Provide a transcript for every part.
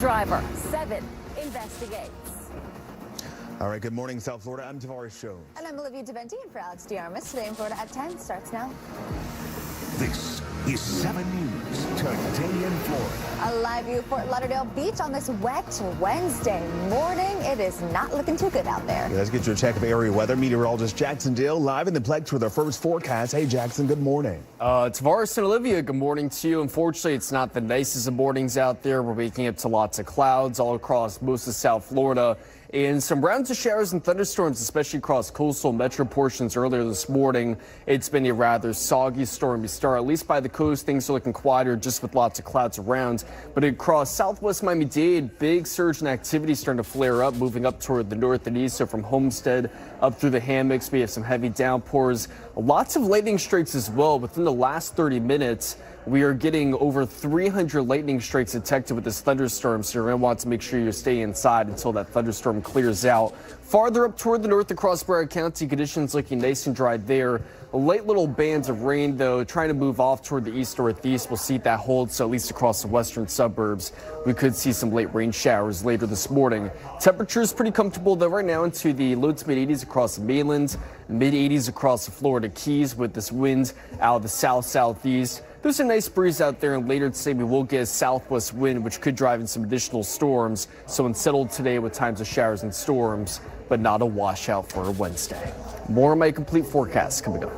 Driver 7 investigates. All right, good morning, South Florida. I'm Tavares Jones. And I'm Olivia Deventi, and for Alex DeArmas, Today in Florida at 10 starts now. This is 7 News Today in Florida. A live view of Fort Lauderdale Beach on this wet Wednesday morning. It is not looking too good out there. Yeah, let's get you a check of area weather. Meteorologist Jackson Dill live in the Plex with our first forecast. Hey, Jackson, good morning. Tavares and Olivia, good morning to you. Unfortunately, it's not the nicest of mornings out there. We're waking up to lots of clouds all across most of South Florida. And some rounds of showers and thunderstorms, especially across coastal metro portions earlier this morning. It's been a rather soggy, stormy start. At least by the coast, things are looking quieter just with lots of clouds around. But across southwest Miami-Dade, big surge in activity starting to flare up, moving up toward the north and east. So from Homestead up through the hammocks, we have some heavy downpours. Lots of lightning strikes as well. Within the last 30 minutes, we are getting over 300 lightning strikes detected with this thunderstorm, so you're going to want to make sure you stay inside until that thunderstorm clears out. Farther up toward the north across Broward County, conditions looking nice and dry there. Light little bands of rain, though, trying to move off toward the east-northeast. We'll see that hold, so at least across the western suburbs, we could see some late rain showers later this morning. Temperatures pretty comfortable, though, right now into the low to mid-80s across the mainland, mid-80s across the Florida Keys with this wind out of the south-southeast. There's a nice breeze out there, and later today we will get a southwest wind, which could drive in some additional storms. So unsettled today with times of showers and storms, but not a washout for a Wednesday. More on my complete forecast coming up.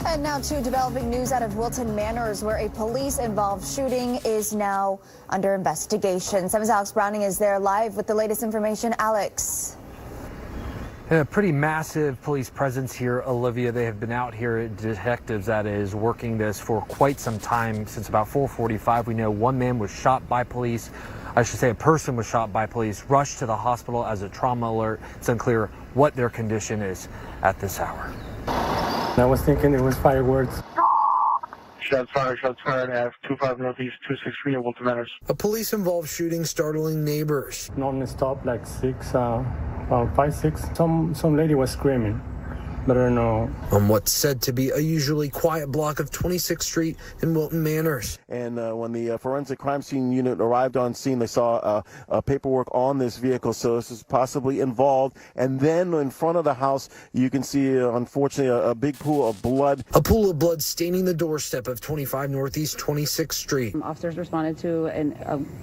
And now to developing news out of Wilton Manors, where a police-involved shooting is now under investigation. 7's Alex Browning is there live with the latest information. Alex. A pretty massive police presence here, Olivia. They have been out here, detectives that is, working this for quite some time. Since about 4:45, we know one man was shot by police. I should say a person was shot by police, rushed to the hospital as a trauma alert. It's unclear what their condition is at this hour. I was thinking it was fireworks. Shots fired at 25 Northeast 263 at Wilton Manors. A police-involved shooting startling neighbors. Non-stop, like 5, 6. Some lady was screaming, but I don't know. On what's said to be a usually quiet block of 26th Street in Wilton Manors. And when the forensic crime scene unit arrived on scene, they saw paperwork on this vehicle, so this is possibly involved. And then in front of the house, you can see, unfortunately, a big pool of blood. A pool of blood staining the doorstep of 25 Northeast 26th Street. Officers responded to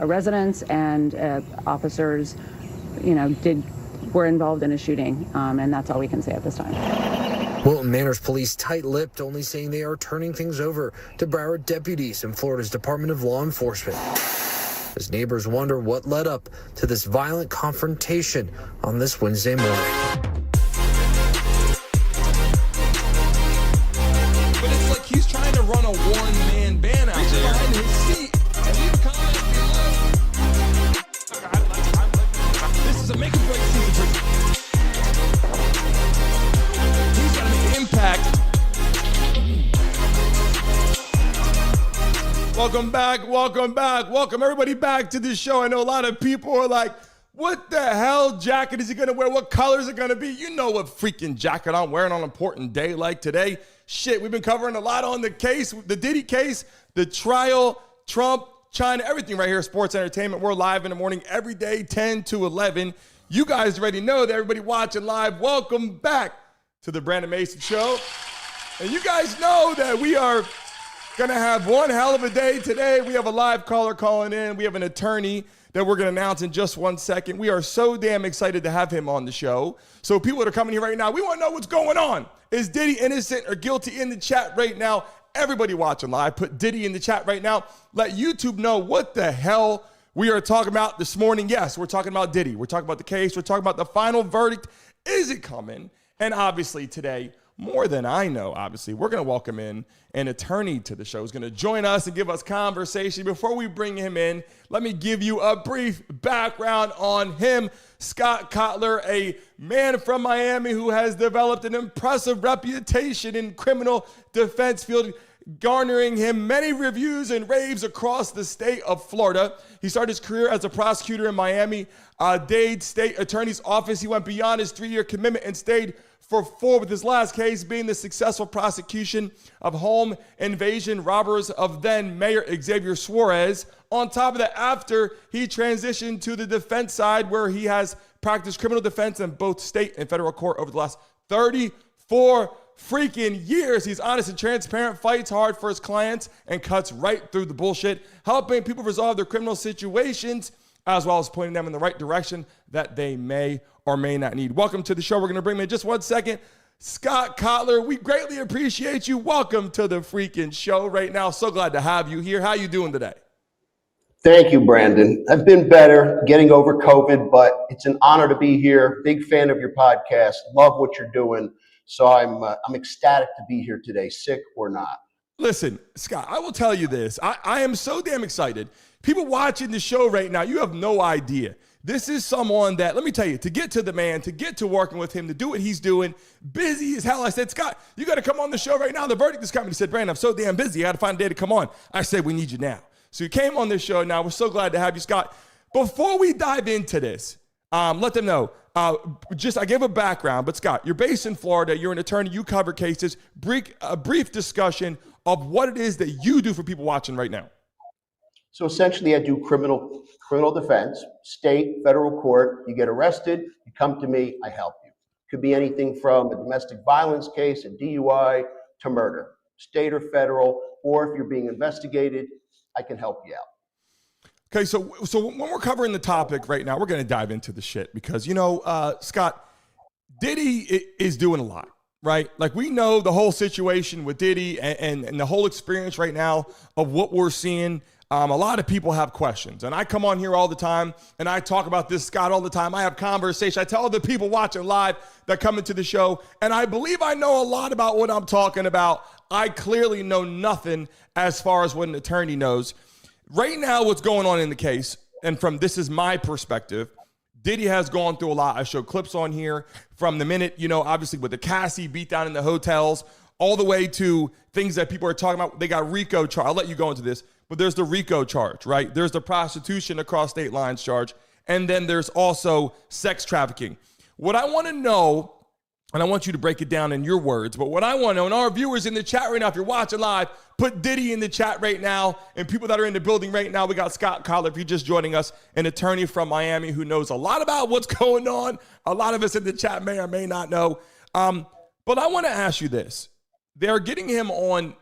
a residence, and officers, were involved in a shooting, and that's all we can say at this time. Wilton Manors police tight-lipped, only saying they are turning things over to Broward deputies and Florida's Department of Law Enforcement. As neighbors wonder what led up to this violent confrontation on this Wednesday morning. But it's like he's trying to run a one-man band out there behind his seat. And leave a comment below. This is a make or break season for he's got to make an impact. Welcome everybody back to the show. I know a lot of people are like, what the hell jacket is he going to wear? What color is it going to be? You know what freaking jacket I'm wearing on an important day like today. Shit, we've been covering a lot on the case, the Diddy case, the trial, Trump, China, everything right here, sports entertainment. We're live in the morning every day, 10 to 11. You guys already know that. Everybody watching live, welcome back to the Brandon Mason Show. And you guys know that we are going to have one hell of a day today. We have a live caller calling in. We have an attorney that we're going to announce in just 1 second. We are so damn excited to have him on the show. So people that are coming here right now, we want to know what's going on. Is Diddy innocent or guilty? In the chat right now? Everybody watching live, put Diddy in the chat right now. Let YouTube know what the hell we are talking about this morning. Yes, we're talking about Diddy. We're talking about the case. We're talking about the final verdict. Is it coming? And obviously today, more than I know, obviously, we're going to welcome in an attorney to the show who's going to join us and give us conversation. Before we bring him in, let me give you a brief background on him. Scott Kotler, a man from Miami who has developed an impressive reputation in criminal defense field, garnering him many reviews and raves across the state of Florida. He started his career as a prosecutor in Miami-Dade State Attorney's Office. He went beyond his 3-year commitment and stayed for 4, with his last case being the successful prosecution of home invasion robbers of then Mayor Xavier Suarez. On top of that, after he transitioned to the defense side, where he has practiced criminal defense in both state and federal court over the last 34 freaking years. He's honest and transparent, fights hard for his clients, and cuts right through the bullshit, helping people resolve their criminal situations, as well as pointing them in the right direction that they may or may not need. Welcome to the show. We're going to bring in just 1 second Scott Kotler. We greatly appreciate you. Welcome to the freaking show right now. So glad to have you here. How you doing today? Thank you, Brandon. I've been better getting over COVID, but it's an honor to be here. Big fan of your podcast. Love what you're doing. So I'm ecstatic to be here today, sick or not. Listen, Scott, I will tell you this. I am so damn excited. People watching the show right now, you have no idea. This is someone that, let me tell you, to get to the man, to get to working with him, to do what he's doing, busy as hell. I said, Scott, you got to come on the show right now. The verdict is coming. He said, Brandon, I'm so damn busy. I got to find a day to come on. I said, we need you now. So you came on this show now. We're so glad to have you, Scott. Before we dive into this, let them know. I gave a background, but Scott, you're based in Florida. You're an attorney. You cover cases. A brief discussion of what it is that you do for people watching right now. So essentially, I do criminal defense, state, federal court. You get arrested, you come to me, I help you. Could be anything from a domestic violence case, a DUI, to murder, state or federal, or if you're being investigated, I can help you out. Okay, so when we're covering the topic right now, we're going to dive into the shit because, Scott, Diddy is doing a lot, right? Like, we know the whole situation with Diddy and the whole experience right now of what we're seeing. A lot of people have questions, and I come on here all the time, and I talk about this, Scott, all the time. I have conversation. I tell the people watching live that come into the show, and I believe I know a lot about what I'm talking about. I clearly know nothing as far as what an attorney knows. Right now, what's going on in the case, and from this is my perspective, Diddy has gone through a lot. I showed clips on here from the minute, obviously with the Cassie beat down in the hotels, all the way to things that people are talking about. They got RICO charge. I'll let you go into this, but there's the RICO charge, right? There's the prostitution across state lines charge, and then there's also sex trafficking. What I want to know, and I want you to break it down in your words, but what I want to know, and our viewers in the chat right now, if you're watching live, put Diddy in the chat right now, and people that are in the building right now, we got Scott Kotler, if you're just joining us, an attorney from Miami who knows a lot about what's going on. A lot of us in the chat may or may not know. But I want to ask you this. They're getting him on,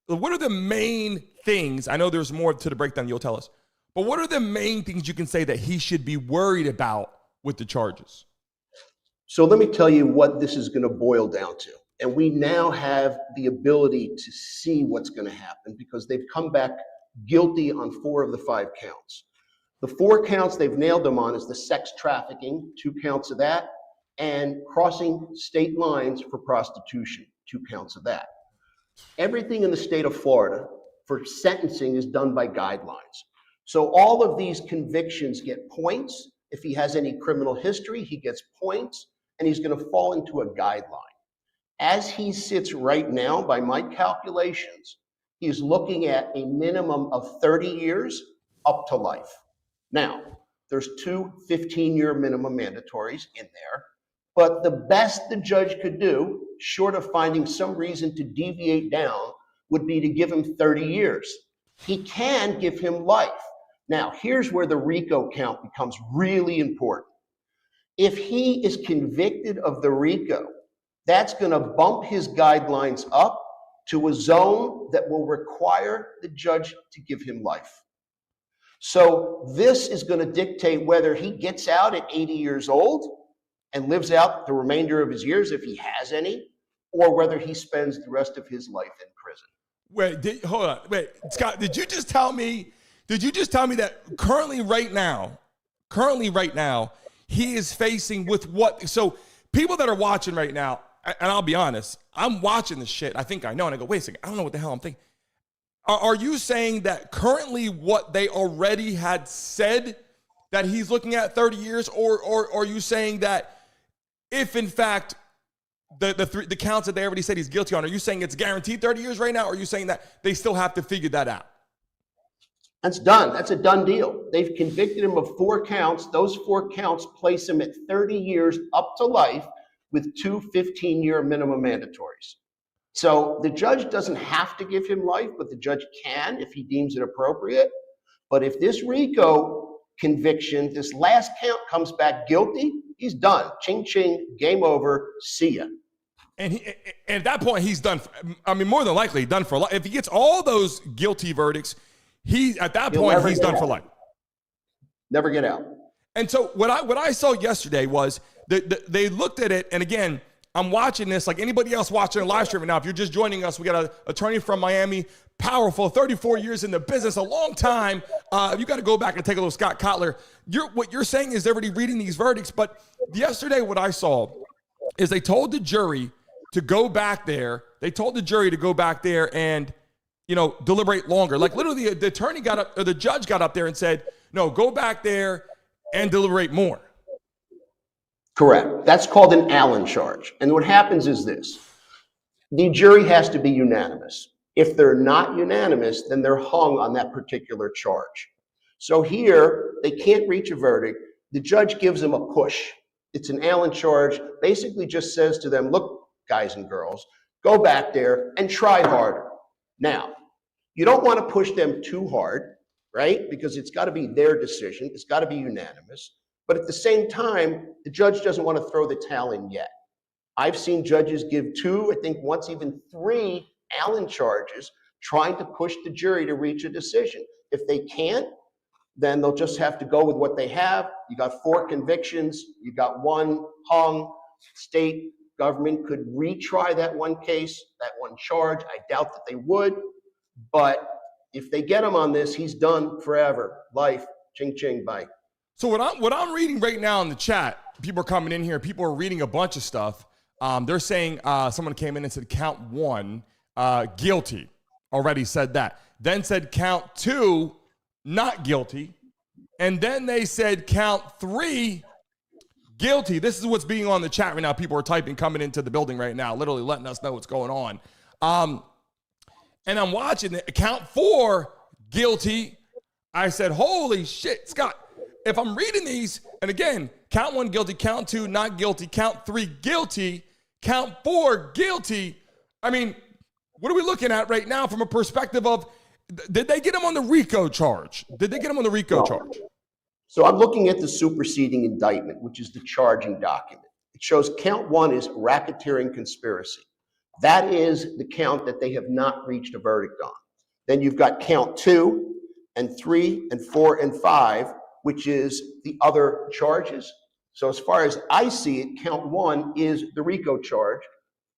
what are the main things? I know there's more to the breakdown, you'll tell us, but what are the main things you can say that he should be worried about with the charges? So let me tell you what this is going to boil down to. And we now have the ability to see what's going to happen because they've come back guilty on 4 of the 5 counts. The 4 counts they've nailed them on is the sex trafficking, 2 counts of that, and crossing state lines for prostitution, 2 counts of that. Everything in the state of Florida for sentencing is done by guidelines. So all of these convictions get points. If he has any criminal history, he gets points, and he's going to fall into a guideline. As he sits right now, by my calculations, he's looking at a minimum of 30 years up to life. Now, there's 2 15-year minimum mandatories in there, but the best the judge could do, short of finding some reason to deviate down, would be to give him 30 years. He can give him life. Now, here's where the RICO count becomes really important. If he is convicted of the RICO, that's going to bump his guidelines up to a zone that will require the judge to give him life. So this is going to dictate whether he gets out at 80 years old and lives out the remainder of his years, if he has any, or whether he spends the rest of his life in prison. Hold on. Wait, Scott, did you just tell me that currently right now, he is facing with what? So people that are watching right now, and I'll be honest, I'm watching this shit. I think I know. And I go, wait a second. I don't know what the hell I'm thinking. Are you saying that currently what they already had said that he's looking at 30 years? Or are you saying that if in fact the counts that they already said he's guilty on, are you saying it's guaranteed 30 years right now? Or are you saying that they still have to figure that out? That's done. That's a done deal. They've convicted him of 4 counts. Those 4 counts place him at 30 years up to life with 2 15-year minimum mandatories. So the judge doesn't have to give him life, but the judge can if he deems it appropriate. But if this RICO conviction, this last count, comes back guilty, he's done. Ching ching, game over, see ya. And at that point, he's done. More than likely done for life. If he gets all those guilty verdicts, he's done for life. Never get out. And so what I saw yesterday was that they looked at it, and again, I'm watching this like anybody else watching a live stream right now. If you're just joining us, we got an attorney from Miami, powerful, 34 years in the business, a long time. You got to go back and take a little Scott Kotler. What you're saying is they're already reading these verdicts, but yesterday what I saw is they told the jury to go back there. They told the jury to go back there and, deliberate longer. Like literally the attorney got up, or the judge got up there and said, no, go back there and deliberate more. Correct. That's called an Allen charge. And what happens is this. The jury has to be unanimous. If they're not unanimous, then they're hung on that particular charge. So here, they can't reach a verdict. The judge gives them a push. It's an Allen charge, basically just says to them, look, guys and girls, go back there and try harder. Now, you don't want to push them too hard, right? Because it's got to be their decision. It's got to be unanimous. But at the same time, the judge doesn't want to throw the towel in yet. I've seen judges give 2, I think once even 3 Allen charges, trying to push the jury to reach a decision. If they can't, then they'll just have to go with what they have. You got 4 convictions, you got 1 hung. State government could retry that one case, that one charge. I doubt that they would, but if they get him on this, he's done forever. Life, ching ching, bye. So what I'm reading right now in the chat, people are coming in here, people are reading a bunch of stuff. They're saying someone came in and said count 1, guilty, already said that. Then said count 2, not guilty. And then they said count 3, guilty. This is what's being on the chat right now. People are typing, coming into the building right now, literally letting us know what's going on. And I'm watching it, count 4, guilty. I said, holy shit, Scott. If I'm reading these, and again, count 1 guilty, count 2 not guilty, count 3 guilty, count 4 guilty. What are we looking at right now from a perspective of, did they get him on the RICO charge? Charge? So I'm looking at the superseding indictment, which is the charging document. It shows count 1 is racketeering conspiracy. That is the count that they have not reached a verdict on. Then you've got count 2 and 3 and 4 and 5, which is the other charges. So as far as I see it, count 1 is the RICO charge.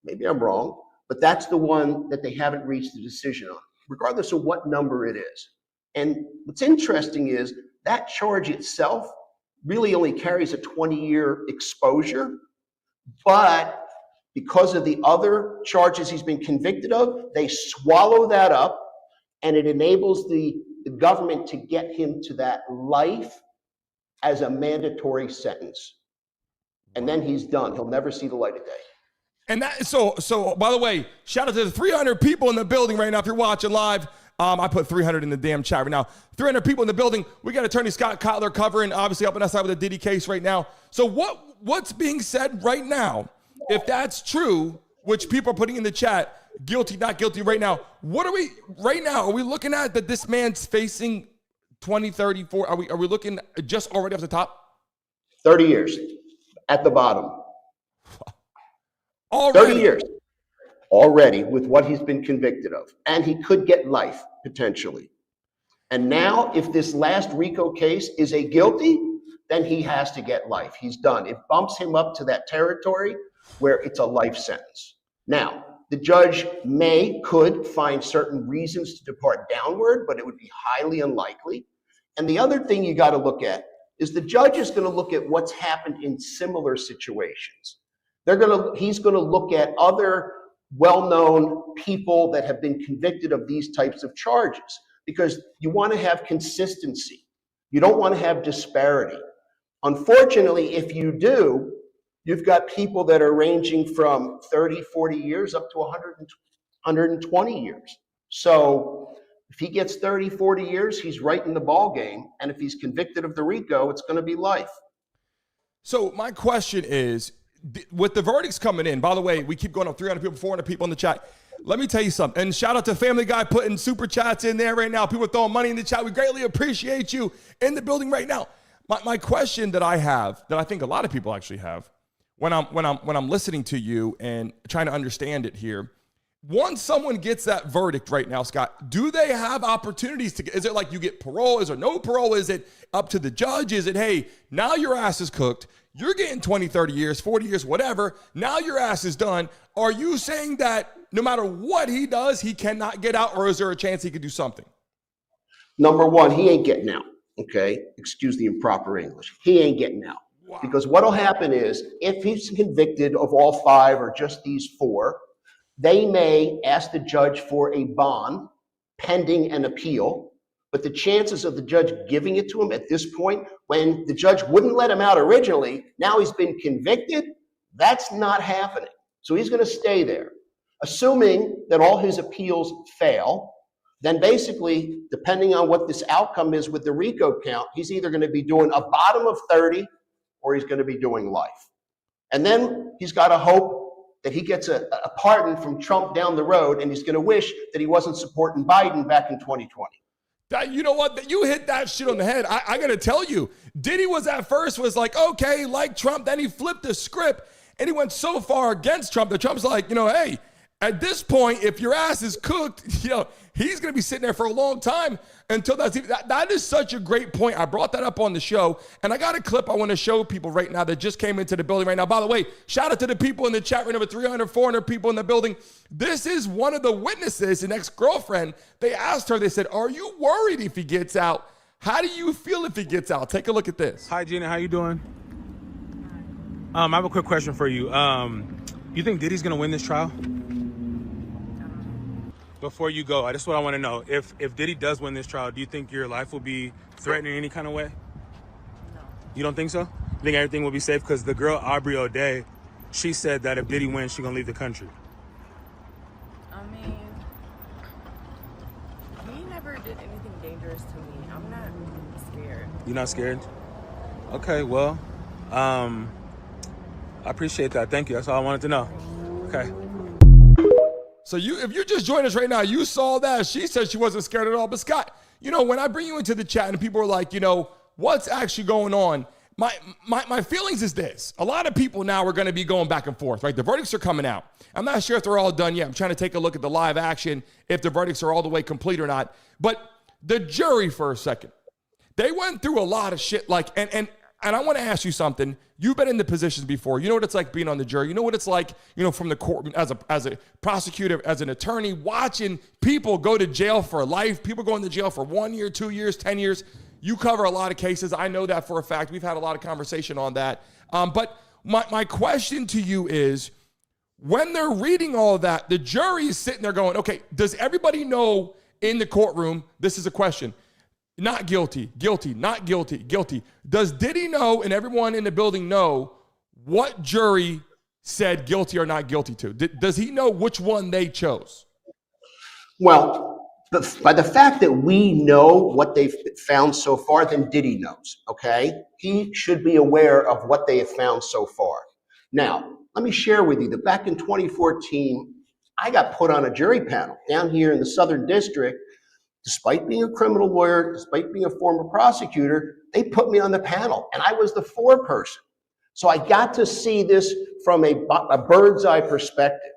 Maybe I'm wrong, but that's the one that they haven't reached a decision on, regardless of what number it is. And what's interesting is that charge itself really only carries a 20-year exposure, but because of the other charges he's been convicted of, they swallow that up, and it enables the government to get him to that life as a mandatory sentence. And then he's done. He'll never see the light of day. And that so by the way, shout out to the 300 people in the building right now. If you're watching live, I put 300 in the damn chat right now. 300 people in the building. We got attorney Scott Kotler covering, obviously helping us out with the Diddy case right now. So what's being said right now, if that's true, which people are putting in the chat, guilty, not guilty right now, are we looking at that this man's facing 20, 30, 40? Are we looking just already off the top? 30 years at the bottom. Already. 30 years already with what he's been convicted of. And he could get life, potentially. And now, if this last RICO case is a guilty, then he has to get life. He's done. It bumps him up to that territory where it's a life sentence. Now, the judge could find certain reasons to depart downward, but it would be highly unlikely. And the other thing you got to look at is the judge is going to look at what's happened in similar situations. He's going to look at other well-known people that have been convicted of these types of charges, because you want to have consistency. You don't want to have disparity. Unfortunately, if you do, you've got people that are ranging from 30, 40 years up to 120 years. So if he gets 30, 40 years, he's right in the ball game. And if he's convicted of the RICO, it's going to be life. So my question is, with the verdicts coming in, by the way, we keep going up 300 people, 400 people in the chat. Let me tell you something. And shout out to Family Guy putting super chats in there right now. People are throwing money in the chat. We greatly appreciate you in the building right now. My question that I have, that I think a lot of people actually have, when I'm listening to you and trying to understand it here, once someone gets that verdict right now, Scott, do they have opportunities to get, is it like you get parole? Is there no parole? Is it up to the judge? Is it, hey, now your ass is cooked. You're getting 20, 30 years, 40 years, whatever. Now your ass is done. Are you saying that no matter what he does, he cannot get out, or is there a chance he could do something? Number one, he ain't getting out, okay? Excuse the improper English. He ain't getting out. Wow. Because what'll happen is, if he's convicted of all 5 or just these 4, they may ask the judge for a bond pending an appeal, but the chances of the judge giving it to him at this point, when the judge wouldn't let him out originally, now he's been convicted, that's not happening. So he's going to stay there. Assuming that all his appeals fail, then basically, depending on what this outcome is with the RICO count, he's either going to be doing a bottom of 30 or he's going to be doing life. And then he's got to hope that he gets a pardon from Trump down the road, and he's going to wish that he wasn't supporting Biden back in 2020. You know what? You hit that shit on the head. I got to tell you, Diddy was like, okay, like Trump. Then he flipped the script, and he went so far against Trump that Trump's like, hey, at this point, if your ass is cooked, he's going to be sitting there for a long time until that is such a great point. I brought that up on the show, and I got a clip I want to show people right now that just came into the building right now. By the way, shout out to the people in the chat right now, 300, 400 people in the building. This is one of the witnesses, an ex-girlfriend. They asked her, they said, are you worried if he gets out? How do you feel if he gets out? Take a look at this. Hi, Gina. How you doing? I have a quick question for you. You think Diddy's going to win this trial? Before you go, I just what I want to know. If Diddy does win this trial, do you think your life will be threatened in any kind of way? No. You don't think so? You think everything will be safe? Because the girl, Aubrey O'Day, she said that if Diddy wins, she's going to leave the country. I mean, he never did anything dangerous to me. I'm not scared. You're not scared? Okay, well, I appreciate that. Thank you. That's all I wanted to know. Okay. So if you just joined us right now, you saw that. She said she wasn't scared at all. But Scott, when I bring you into the chat and people are like, what's actually going on? My feelings is this. A lot of people now are going to be going back and forth, right? The verdicts are coming out. I'm not sure if they're all done yet. I'm trying to take a look at the live action, if the verdicts are all the way complete or not. But the jury, for a second, they went through a lot of shit. And I want to ask you something. You've been in the positions before. You know what it's like being on the jury. You know what it's like, from the courtroom as a prosecutor, as an attorney, watching people go to jail for life. People going to jail for 1 year, 2 years, 10 years. You cover a lot of cases. I know that for a fact. We've had a lot of conversation on that. But my question to you is, when they're reading all of that, the jury is sitting there going, okay, does everybody know in the courtroom, this is a question, not guilty, guilty, not guilty, guilty. Does Diddy know and everyone in the building know what jury said guilty or not guilty to? Does he know which one they chose? Well, by the fact that we know what they've found so far, then Diddy knows, okay? He should be aware of what they have found so far. Now, let me share with you that back in 2014, I got put on a jury panel down here in the Southern District. Despite being a criminal lawyer, despite being a former prosecutor, they put me on the panel, and I was the foreperson. So I got to see this from a bird's eye perspective.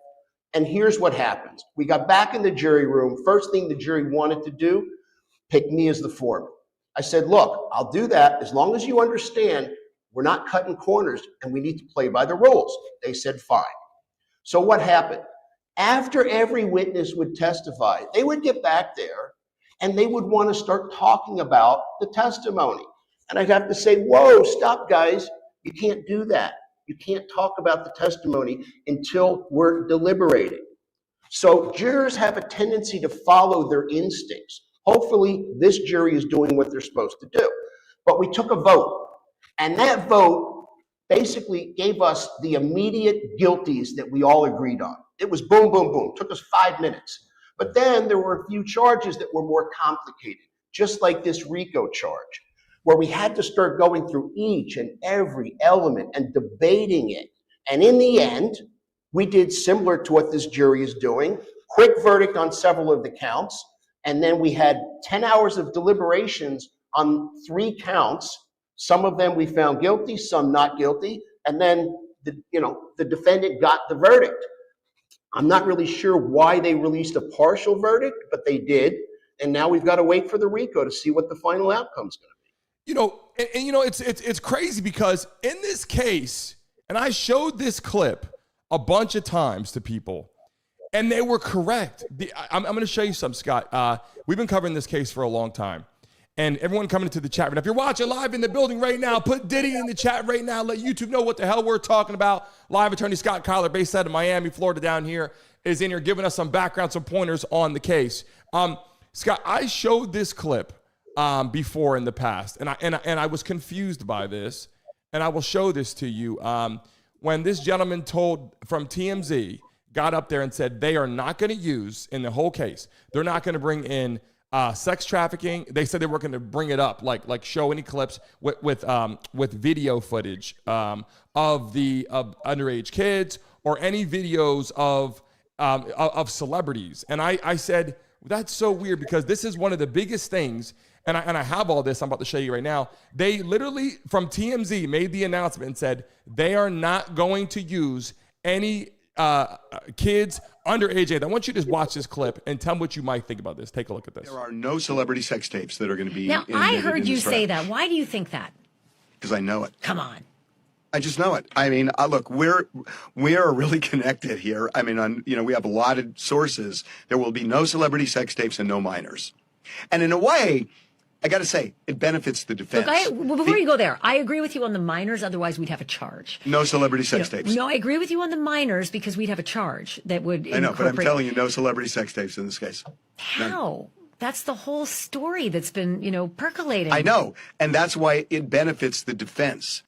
And here's what happens. We got back in the jury room. First thing the jury wanted to do, pick me as the foreman. I said, look, I'll do that as long as you understand we're not cutting corners and we need to play by the rules. They said, fine. So what happened? After every witness would testify, they would get back there and they would want to start talking about the testimony. And I'd have to say, whoa, stop, guys. You can't do that. You can't talk about the testimony until we're deliberating. So jurors have a tendency to follow their instincts. Hopefully, this jury is doing what they're supposed to do. But we took a vote, and that vote basically gave us the immediate guilties that we all agreed on. It was boom, boom, boom. It took us 5 minutes. But then there were a few charges that were more complicated, just like this RICO charge, where we had to start going through each and every element and debating it And in the end, we did similar to what this jury is doing, quick verdict on several of the counts, and then we had 10 hours of deliberations on 3 counts. Some of them we found guilty, some not guilty, and then the defendant got the verdict. I'm not really sure why they released a partial verdict, but they did, and now we've got to wait for the RICO to see what the final outcome's going to be. It's crazy because in this case, and I showed this clip a bunch of times to people, and they were correct. I'm going to show you something, Scott. We've been covering this case for a long time. And everyone coming into the chat, and if you're watching live in the building right now, put Diddy in the chat right now. Let YouTube know what the hell we're talking about. Live attorney Scott Kotler, based out of Miami, Florida, down here, is in here giving us some background, some pointers on the case. Scott, I showed this clip before in the past, and I was confused by this, and I will show this to you. When this gentleman from TMZ got up there and said they are not going to use in the whole case, they're not going to bring in sex trafficking. They said they were going to bring it up, like show any clips with video footage of underage kids or any videos of celebrities. And I said, that's so weird because this is one of the biggest things. And I have all this I'm about to show you right now. They literally, from TMZ, made the announcement and said they are not going to use any kids underage age. I want you to just watch this clip and tell me what you might think about this. Take a look at this. There are no celebrity sex tapes that are going to be. Now, I heard you say that. Why do you think that? Because I know it. Come on. I just know it. I mean, look, we are really connected here. I mean, we have a lot of sources. There will be no celebrity sex tapes and no minors. And in a way, I got to say, it benefits the defense. Look, before you go there, I agree with you on the minors. Otherwise, we'd have a charge. No celebrity sex tapes. No, I agree with you on the minors because we'd have a charge that would. I know, but I'm telling you, no celebrity sex tapes in this case. How? None. That's the whole story that's been, percolating. I know, and that's why it benefits the defense.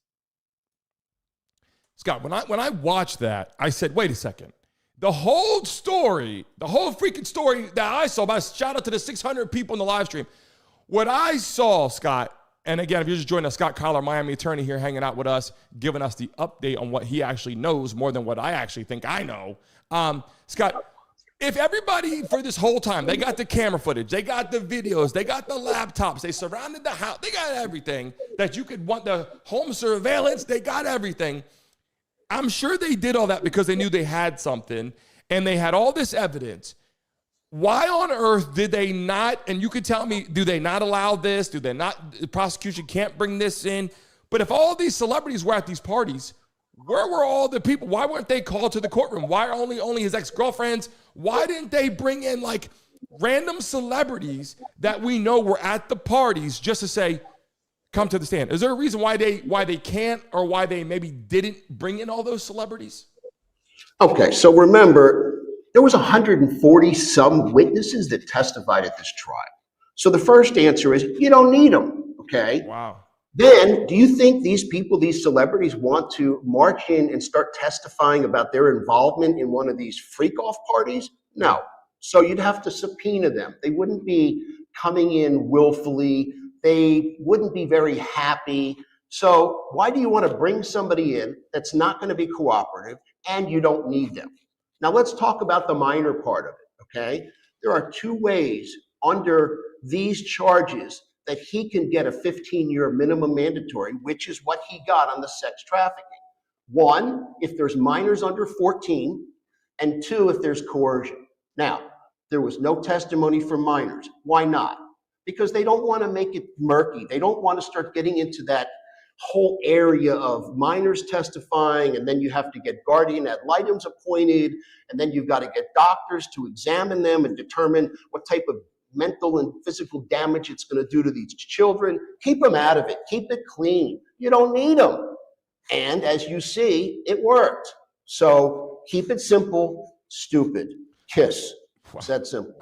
Scott, when I watched that, I said, wait a second. The whole story, the whole freaking story that I saw, shout out to the 600 people in the live stream. What I saw, Scott, and again, if you're just joining us, Scott Kotler, Miami attorney here hanging out with us, giving us the update on what he actually knows more than what I actually think I know. Scott, if everybody for this whole time, they got the camera footage, they got the videos, they got the laptops, they surrounded the house, they got everything that you could want, the home surveillance, they got everything. I'm sure they did all that because they knew they had something and they had all this evidence. Why on earth did they not, and you could tell me, do they not allow this? Do they not, the prosecution can't bring this in? But if all these celebrities were at these parties, where were all the people? Why weren't they called to the courtroom? Why only his ex-girlfriends? Why didn't they bring in like random celebrities that we know were at the parties just to say, come to the stand? Is there a reason why they can't or why they maybe didn't bring in all those celebrities? Okay, so remember, there was 140 some witnesses that testified at this trial. So the first answer is you don't need them, okay? Wow. Then do you think these people, these celebrities want to march in and start testifying about their involvement in one of these freak-off parties? No. So you'd have to subpoena them. They wouldn't be coming in willfully. They wouldn't be very happy. So why do you want to bring somebody in that's not going to be cooperative and you don't need them? Now let's talk about the minor part of it, okay? There are 2 ways under these charges that he can get a 15-year minimum mandatory, which is what he got on the sex trafficking. 1, if there's minors under 14, and 2, if there's coercion. Now, there was no testimony for minors. Why not? Because they don't want to make it murky. They don't want to start getting into that whole area of minors testifying, and then you have to get guardian ad litems appointed, and then you've got to get doctors to examine them and determine what type of mental and physical damage it's going to do to these children. Keep them out of it. Keep it clean. You don't need them. And as you see, it worked. So keep it simple, stupid. Kiss. It's that simple.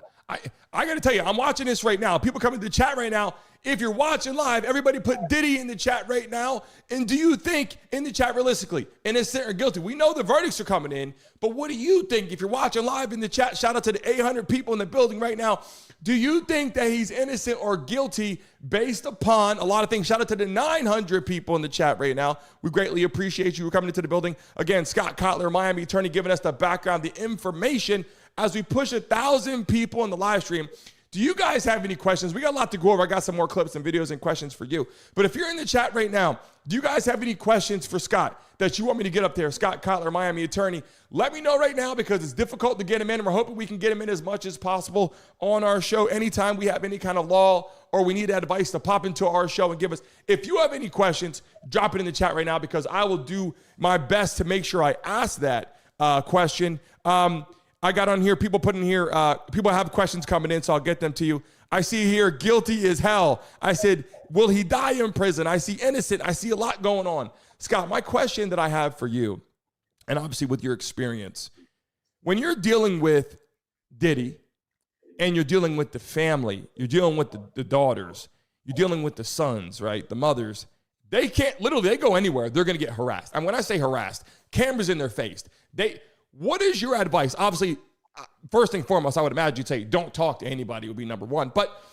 I got to tell you, I'm watching this right now. People coming to the chat right now. If you're watching live, everybody put Diddy in the chat right now. And do you think, in the chat realistically, innocent or guilty? We know the verdicts are coming in, but what do you think? If you're watching live in the chat, shout out to the 800 people in the building right now. Do you think that he's innocent or guilty based upon a lot of things? Shout out to the 900 people in the chat right now. We greatly appreciate you coming into the building. Again, Scott Kotler, Miami attorney, giving us the background, the information as we push 1,000 people in the live stream. Do you guys have any questions? We got a lot to go over. I got some more clips and videos and questions for you. But if you're in the chat right now, do you guys have any questions for Scott that you want me to get up there? Scott Kotler, Miami attorney. Let me know right now because it's difficult to get him in. We're hoping we can get him in as much as possible on our show. Anytime we have any kind of law or we need advice to pop into our show and give us. If you have any questions, drop it in the chat right now because I will do my best to make sure I ask that question. I got on here, people putting here, people have questions coming in, so I'll get them to you. I see here, guilty as hell. I said, will he die in prison? I see innocent. I see a lot going on. Scott, my question that I have for you, and obviously with your experience, when you're dealing with Diddy and you're dealing with the family, you're dealing with the daughters, you're dealing with the sons, right, the mothers, they can't, literally, they go anywhere, they're going to get harassed. And when I say harassed, cameras in their face. What is your advice? Obviously, first and foremost, I would imagine you'd say don't talk to anybody would be number one. But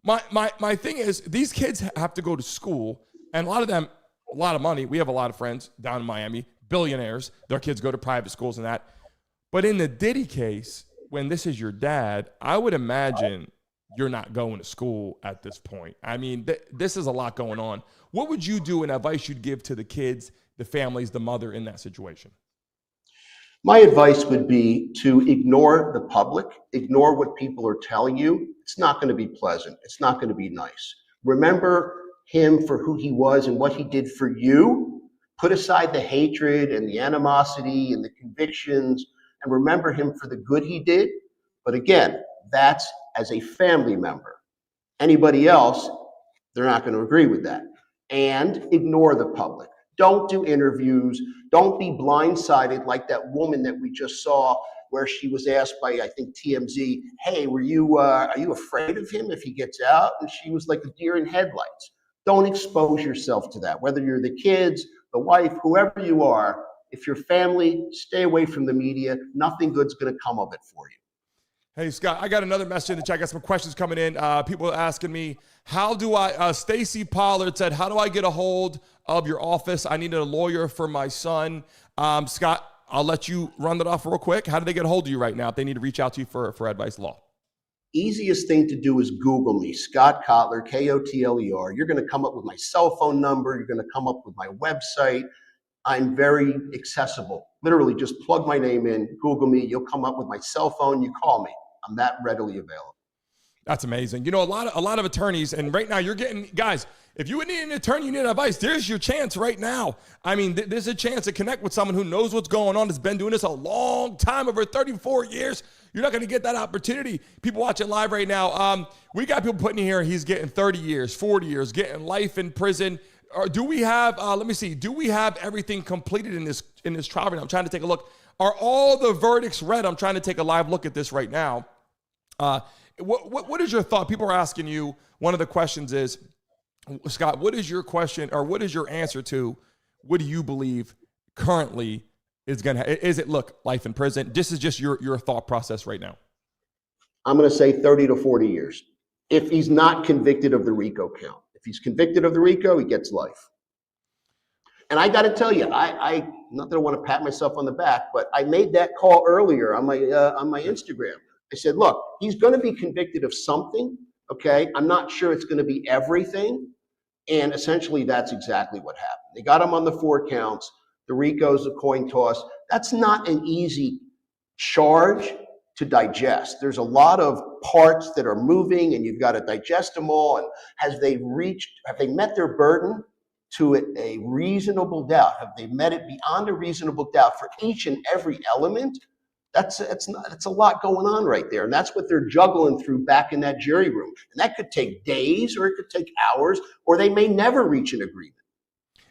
my thing is these kids have to go to school, and a lot of them, a lot of money. We have a lot of friends down in Miami, billionaires. Their kids go to private schools and that. But in the Diddy case, when this is your dad, I would imagine you're not going to school at this point. I mean, this is a lot going on. What would you do and advice you'd give to the kids, the families, the mother in that situation? My advice would be to ignore the public, ignore what people are telling you. It's not going to be pleasant. It's not going to be nice. Remember him for who he was and what he did for you. Put aside the hatred and the animosity and the convictions and remember him for the good he did. But again, that's as a family member. Anybody else, they're not going to agree with that. And ignore the public. Don't do interviews. Don't be blindsided like that woman that we just saw where she was asked by, I think, TMZ, hey, are you afraid of him if he gets out? And she was like a deer in headlights. Don't expose yourself to that. Whether you're the kids, the wife, whoever you are, if you're family, stay away from the media. Nothing good's going to come of it for you. Hey, Scott, I got another message in the chat. I got some questions coming in. People are asking me, how do I, Stacy Pollard said, how do I get a hold of your office? I need a lawyer for my son. Scott, I'll let you run that off real quick. How do they get a hold of you right now if they need to reach out to you for advice law? Easiest thing to do is Google me, Scott Kotler, Kotler. You're going to come up with my cell phone number. You're going to come up with my website. I'm very accessible. Literally, just plug my name in, Google me. You'll come up with my cell phone. You call me. I'm that readily available. That's amazing. You know, a lot of attorneys, and right now you're getting, guys, if you need an attorney, you need advice, there's your chance right now. I mean, there's a chance to connect with someone who knows what's going on, has been doing this a long time, over 34 years. You're not going to get that opportunity. People watching live right now, we got people putting in here, he's getting 30 years, 40 years, getting life in prison. Or do we have, let me see, do we have everything completed in this trial right now? I'm trying to take a look. Are all the verdicts read? I'm trying to take a live look at this right now. What is your thought? People are asking you, one of the questions is, Scott, what is your question or what is your answer to what do you believe currently is going to, is it, look, life in prison? This is just your thought process right now. I'm going to say 30 to 40 years. If he's not convicted of the RICO count. If he's convicted of the RICO, he gets life. And I got to tell you, I not that I want to pat myself on the back, but I made that call earlier on my Instagram. I said, look, he's going to be convicted of something, okay? I'm not sure it's going to be everything. And essentially, that's exactly what happened. They got him on the 4 counts. The RICO's a coin toss. That's not an easy charge to digest. There's a lot of parts that are moving, and you've got to digest them all. And have they met their burden to a reasonable doubt? Have they met it beyond a reasonable doubt for each and every element? That's a lot going on right there. And that's what they're juggling through back in that jury room. And that could take days, or it could take hours, or they may never reach an agreement.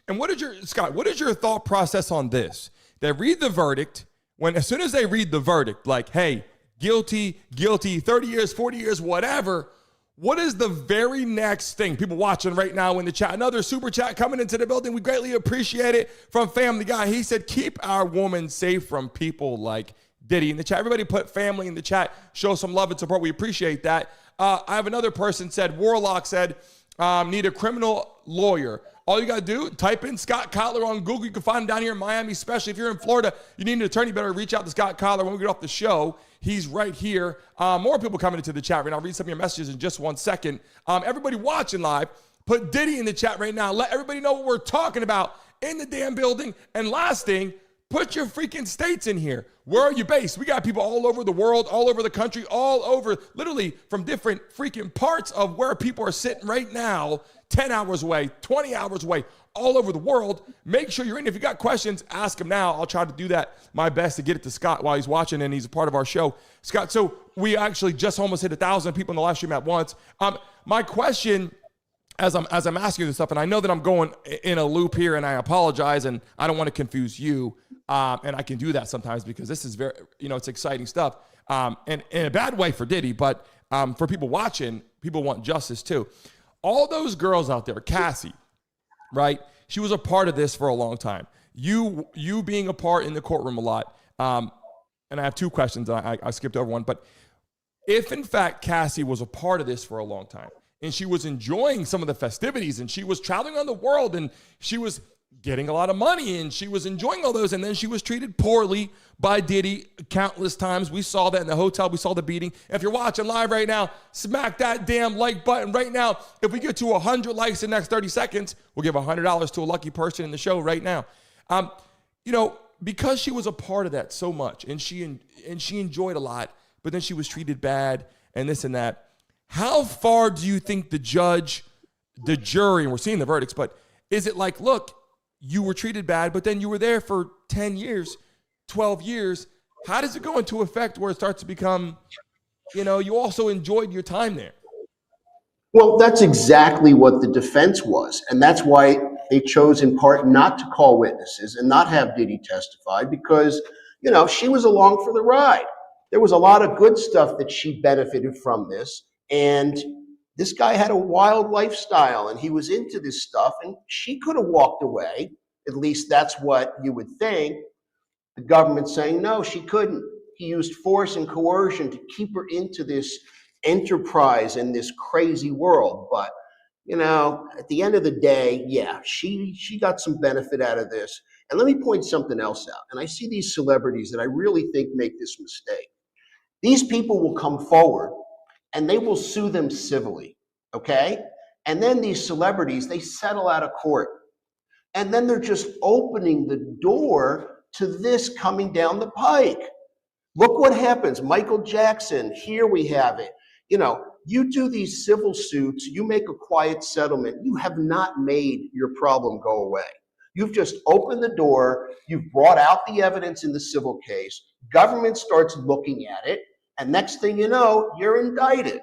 And Scott, what is your thought process on this? They read the verdict, as soon as they read the verdict, like, hey, guilty, 30 years, 40 years, whatever. What is the very next thing? People watching right now in the chat. Another super chat coming into the building. We greatly appreciate it from Family Guy. He said, keep our woman safe from people like Diddy. In the chat, everybody put family in the chat. Show some love and support. We appreciate that. I have another person said, Warlock said, need a criminal lawyer. All you got to do, type in Scott Kotler on Google. You can find him down here in Miami, especially if you're in Florida. You need an attorney, better reach out to Scott Kotler when we get off the show. He's right here. More people coming into the chat right now. I'll read some of your messages in just 1 second. Everybody watching live, put Diddy in the chat right now. Let everybody know what we're talking about in the damn building. And last thing, put your freaking states in here. Where are you based? We got people all over the world, all over the country, all over, literally from different freaking parts of where people are sitting right now, 10 hours away, 20 hours away, all over the world. Make sure you're in. If you got questions, ask him now. I'll try to do that, my best, to get it to Scott while he's watching, and he's a part of our show. Scott, so we actually just almost hit 1,000 people in the live stream at once. My question, as I'm asking you this stuff, and I know that I'm going in a loop here, and I apologize, and I don't want to confuse you, and I can do that sometimes because this is very, it's exciting stuff, and in a bad way for Diddy, but for people watching, people want justice too. All those girls out there, Cassie, right? She was a part of this for a long time. You being a part in the courtroom a lot, and I have two questions. I skipped over one, but if in fact Cassie was a part of this for a long time, and she was enjoying some of the festivities, and she was traveling around the world, and she was getting a lot of money, and she was enjoying all those, and then she was treated poorly by Diddy countless times. We saw that in the hotel. We saw the beating. If you're watching live right now, smack that damn like button right now. If we get to 100 likes in the next 30 seconds, we'll give $100 to a lucky person in the show right now. Because she was a part of that so much, and she enjoyed a lot, but then she was treated bad and this and that. How far do you think the judge, the jury, and we're seeing the verdicts, but is it like, look, you were treated bad, but then you were there for 10 years, 12 years. How does it go into effect where it starts to become, you also enjoyed your time there? Well, that's exactly what the defense was. And that's why they chose in part not to call witnesses and not have Diddy testify because, she was along for the ride. There was a lot of good stuff that she benefited from this. And this guy had a wild lifestyle and he was into this stuff and she could have walked away. At least that's what you would think. The government saying, no, she couldn't. He used force and coercion to keep her into this enterprise and this crazy world. But, at the end of the day, yeah, she got some benefit out of this. And let me point something else out. And I see these celebrities that I really think make this mistake. These people will come forward and they will sue them civilly, okay? And then these celebrities, they settle out of court. And then they're just opening the door to this coming down the pike. Look what happens. Michael Jackson, here we have it. You do these civil suits, you make a quiet settlement, you have not made your problem go away. You've just opened the door, you've brought out the evidence in the civil case, government starts looking at it, and next thing you know, you're indicted.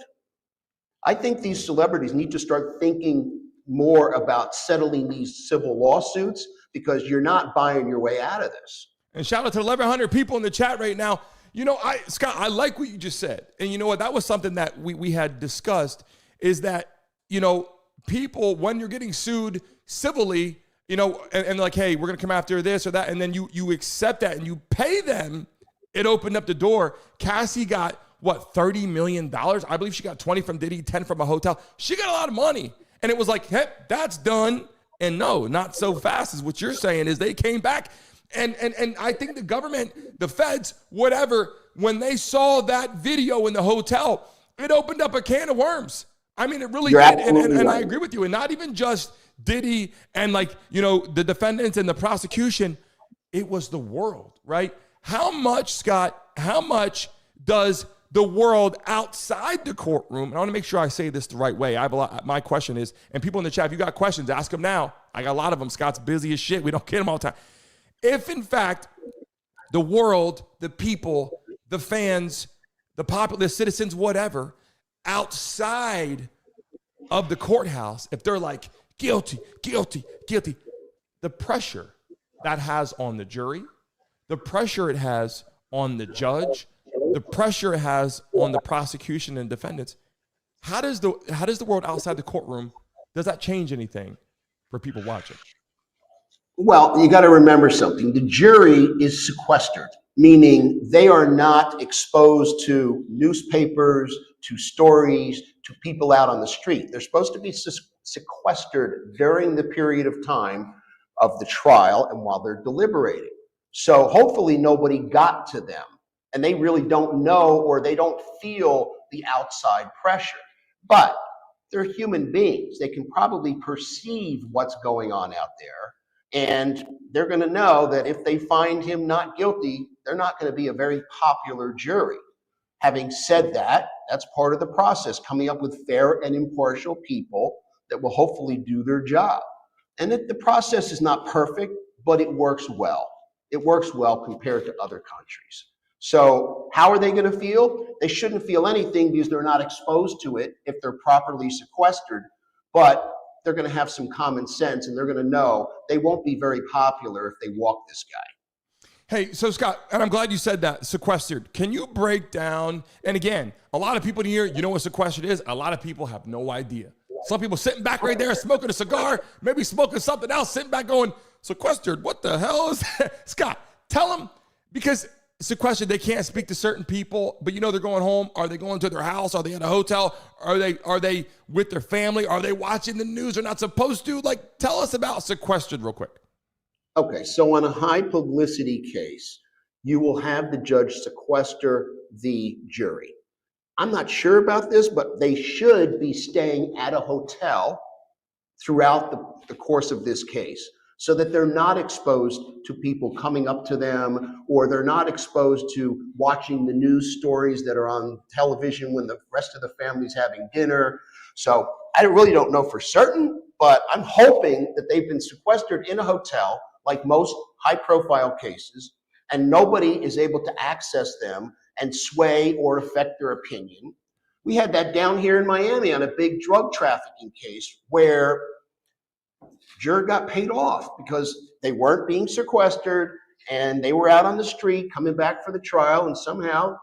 I think these celebrities need to start thinking more about settling these civil lawsuits because you're not buying your way out of this. And shout out to 1,100 people in the chat right now. Scott, I like what you just said. And you know what? That was something that we had discussed is that, people, when you're getting sued civilly, and like, hey, we're going to come after this or that. And then you accept that and you pay them. It opened up the door. Cassie got, $30 million? I believe she got 20 from Diddy, 10 from a hotel. She got a lot of money. And it was like, hey, that's done. And no, not so fast is what you're saying is they came back. And I think the government, the feds, whatever, when they saw that video in the hotel, it opened up a can of worms. I mean, it really did. And I agree with you. And not even just Diddy and the defendants and the prosecution. It was the world, right? How much, Scott, does the world outside the courtroom, and I want to make sure I say this the right way. My question is, and people in the chat, if you got questions, ask them now. I got a lot of them. Scott's busy as shit. We don't get them all the time. If, in fact, the world, the people, the fans, the popular citizens, whatever, outside of the courthouse, if they're like, guilty, guilty, guilty, the pressure that has on the jury, the pressure it has on the judge, the pressure it has on the prosecution and defendants, how does the world outside the courtroom, does that change anything for people watching? Well, you got to remember something. The jury is sequestered, meaning they are not exposed to newspapers, to stories, to people out on the street. They're supposed to be sequestered during the period of time of the trial and while they're deliberating. So hopefully nobody got to them, and they really don't know, or they don't feel the outside pressure. But they're human beings. They can probably perceive what's going on out there. And they're going to know that if they find him not guilty, they're not going to be a very popular jury. Having said that, that's part of the process, coming up with fair and impartial people that will hopefully do their job. And the process is not perfect, but it works well. It works well compared to other countries. So how are they going to feel? They shouldn't feel anything because they're not exposed to it if they're properly sequestered. But they're going to have some common sense, and they're going to know they won't be very popular if they walk this guy. Hey, so Scott, and I'm glad you said that, sequestered. Can you break down, and again, a lot of people in here, you know what sequestered is? A lot of people have no idea. Some people sitting back right there smoking a cigar, maybe smoking something else, sitting back going, sequestered, what the hell is that? Scott, tell them, because sequestered, they can't speak to certain people, but you know they're going home. Are they going to their house? Are they at a hotel? Are they with their family? Are they watching the news? They're not supposed to? Like, tell us about sequestered real quick. Okay, so on a high publicity case, you will have the judge sequester the jury. I'm not sure about this, but they should be staying at a hotel throughout the course of this case, so that they're not exposed to people coming up to them, or they're not exposed to watching the news stories that are on television when the rest of the family's having dinner. So I really don't know for certain, but I'm hoping that they've been sequestered in a hotel, like most high-profile cases, and nobody is able to access them and sway or affect their opinion. We had that down here in Miami on a big drug trafficking case where juror got paid off because they weren't being sequestered and they were out on the street coming back for the trial, and somehow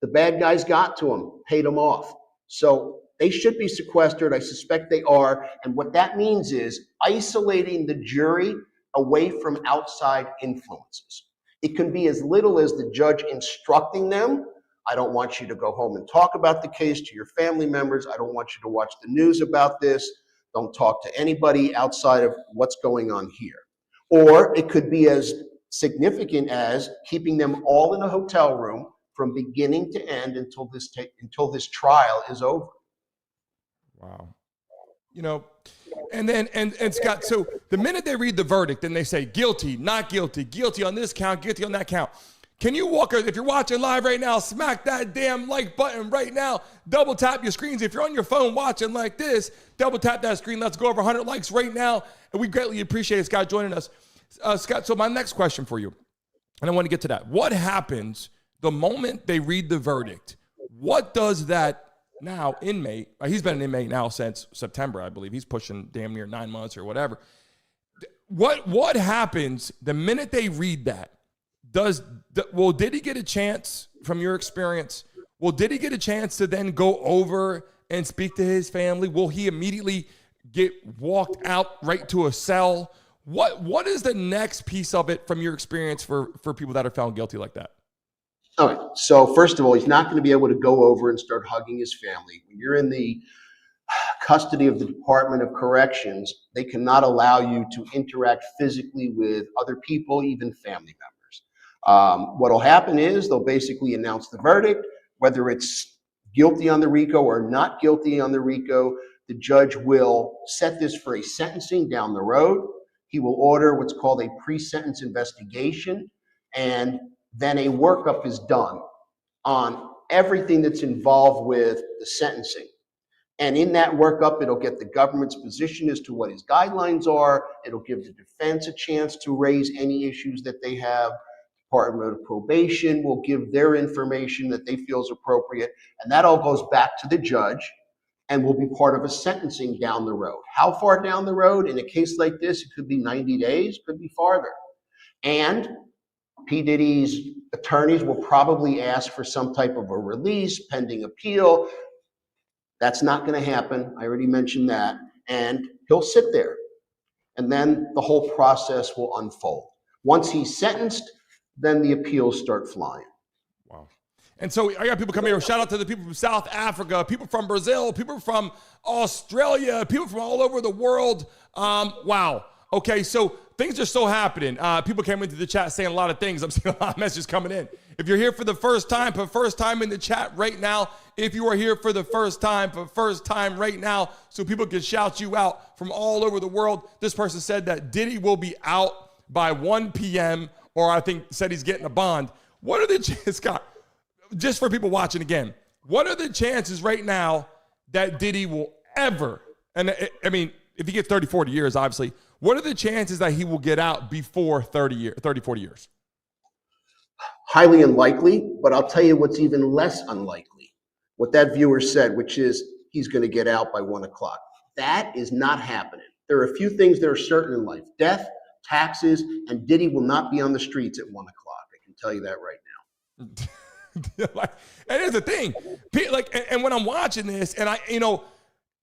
the bad guys got to them, paid them off. So they should be sequestered. I suspect they are. And what that means is isolating the jury away from outside influences. It can be as little as the judge instructing them. I don't want you to go home and talk about the case to your family members. I don't want you to watch the news about this. Don't talk to anybody outside of what's going on here. Or it could be as significant as keeping them all in a hotel room from beginning to end until this trial is over. Wow. You know, and then, and Scott, so the minute they read the verdict and they say guilty, not guilty, guilty on this count, guilty on that count, can you walk, if you're watching live right now, smack that damn like button right now, double tap your screens. If you're on your phone watching like this, double tap that screen. Let's go over 100 likes right now. And we greatly appreciate it, Scott, joining us. Scott, so my next question for you, and I want to get to that. What happens the moment they read the verdict? What does that now inmate, he's been an inmate now since September, I believe. He's pushing damn near 9 months or whatever. What happens the minute they read that? Will Diddy get a chance, from your experience, will Diddy get a chance to then go over and speak to his family? Will he immediately get walked out right to a cell? What is the next piece of it from your experience for people that are found guilty like that? All right. So first of all, he's not going to be able to go over and start hugging his family. When you're in the custody of the Department of Corrections, they cannot allow you to interact physically with other people, even family members. What will happen is they'll basically announce the verdict, whether it's guilty on the RICO or not guilty on the RICO. The judge will set this for a sentencing down the road. He will order what's called a pre-sentence investigation, and then a workup is done on everything that's involved with the sentencing. And in that workup, it'll get the government's position as to what his guidelines are. It'll give the defense a chance to raise any issues that they have. Department of Probation will give their information that they feel is appropriate. And that all goes back to the judge and will be part of a sentencing down the road. How far down the road? In a case like this, it could be 90 days, could be farther. And P. Diddy's attorneys will probably ask for some type of a release pending appeal. That's not going to happen. I already mentioned that. And he'll sit there. And then the whole process will unfold. Once he's sentenced, then the appeals start flying. Wow. And so I got people coming here. Shout out to the people from South Africa, people from Brazil, people from Australia, people from all over the world. Wow. Okay, so things are still happening. People came into the chat saying a lot of things. I'm seeing a lot of messages coming in. If you're here for the first time, put first time in the chat right now. If you are here for the first time, put first time right now so people can shout you out from all over the world. This person said that Diddy will be out by 1 p.m. or I think said he's getting a bond. What are the chances, Scott, just for people watching again, what are the chances right now that Diddy will ever, and I mean, if he gets 30, 40 years, obviously, what are the chances that he will get out before 30, 40 years? Highly unlikely, but I'll tell you what's even less unlikely. What that viewer said, which is he's going to get out by 1 o'clock. That is not happening. There are a few things that are certain in life. Death, taxes, and Diddy will not be on the streets at 1 o'clock. I can tell you that right now. And here's the thing, and when I'm watching this, and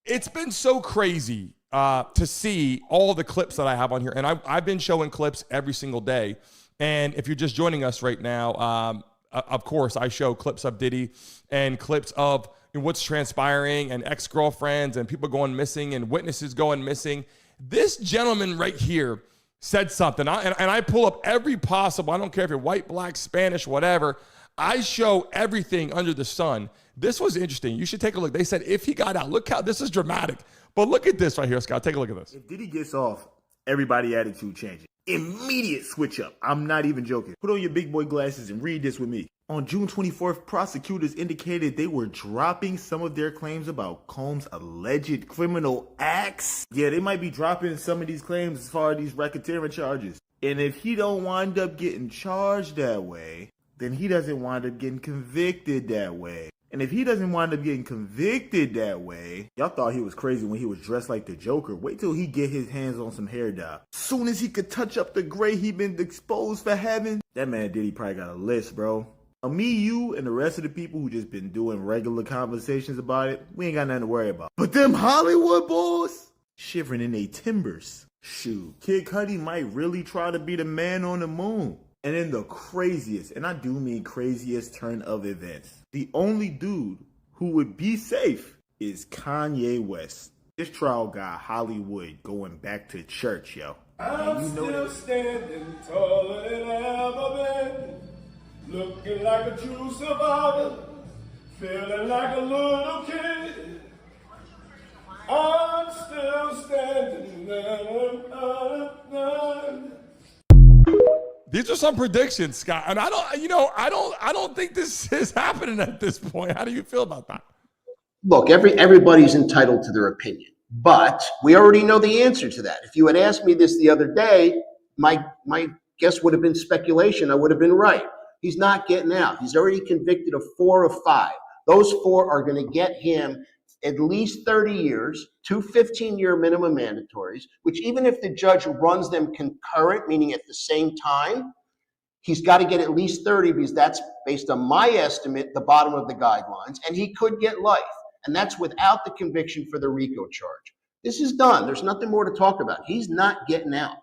it's been so crazy to see all the clips that I have on here, and I've been showing clips every single day. And if you're just joining us right now, of course, I show clips of Diddy and clips of what's transpiring and ex-girlfriends and people going missing and witnesses going missing. This gentleman right here said something, and I pull up every possible, I don't care if you're white, black, Spanish, whatever. I show everything under the sun. This was interesting. You should take a look. They said if he got out, look how this is dramatic. But look at this right here, Scott. Take a look at this. If Diddy gets off, everybody's attitude changes. Immediate switch up. I'm not even joking. Put on your big boy glasses and read this with me. On June 24th, prosecutors indicated they were dropping some of their claims about Combs' alleged criminal acts. Yeah, they might be dropping some of these claims as far as these racketeering charges. And if he don't wind up getting charged that way, then he doesn't wind up getting convicted that way. And if he doesn't wind up getting convicted that way, y'all thought he was crazy when he was dressed like the Joker. Wait till he get his hands on some hair dye. Soon as he could touch up the gray he been exposed for having, that man Diddy probably got a list, bro. Me, you, and the rest of the people who just been doing regular conversations about it, we ain't got nothing to worry about. But them Hollywood boys, shivering in they timbers. Shoot, Kid Cudi might really try to be the man on the moon. And in the craziest, and I do mean craziest turn of events, the only dude who would be safe is Kanye West. This trial got Hollywood going back to church, yo. I'm still standing taller than I've ever been, looking like a true survivor, feeling like a little kid. I'm still standing. These are some predictions, Scott, and I don't think this is happening at this point. How do you feel about that? Look, everybody's entitled to their opinion, but we already know the answer to that. If you had asked me this the other day, my guess would have been speculation. I would have been right. He's not getting out. He's already convicted of 4 of 5. Those 4 are going to get him at least 30 years, 2 15-year minimum mandatories, which even if the judge runs them concurrent, meaning at the same time, he's got to get at least 30 because that's, based on my estimate, the bottom of the guidelines, and he could get life. And that's without the conviction for the RICO charge. This is done. There's nothing more to talk about. He's not getting out.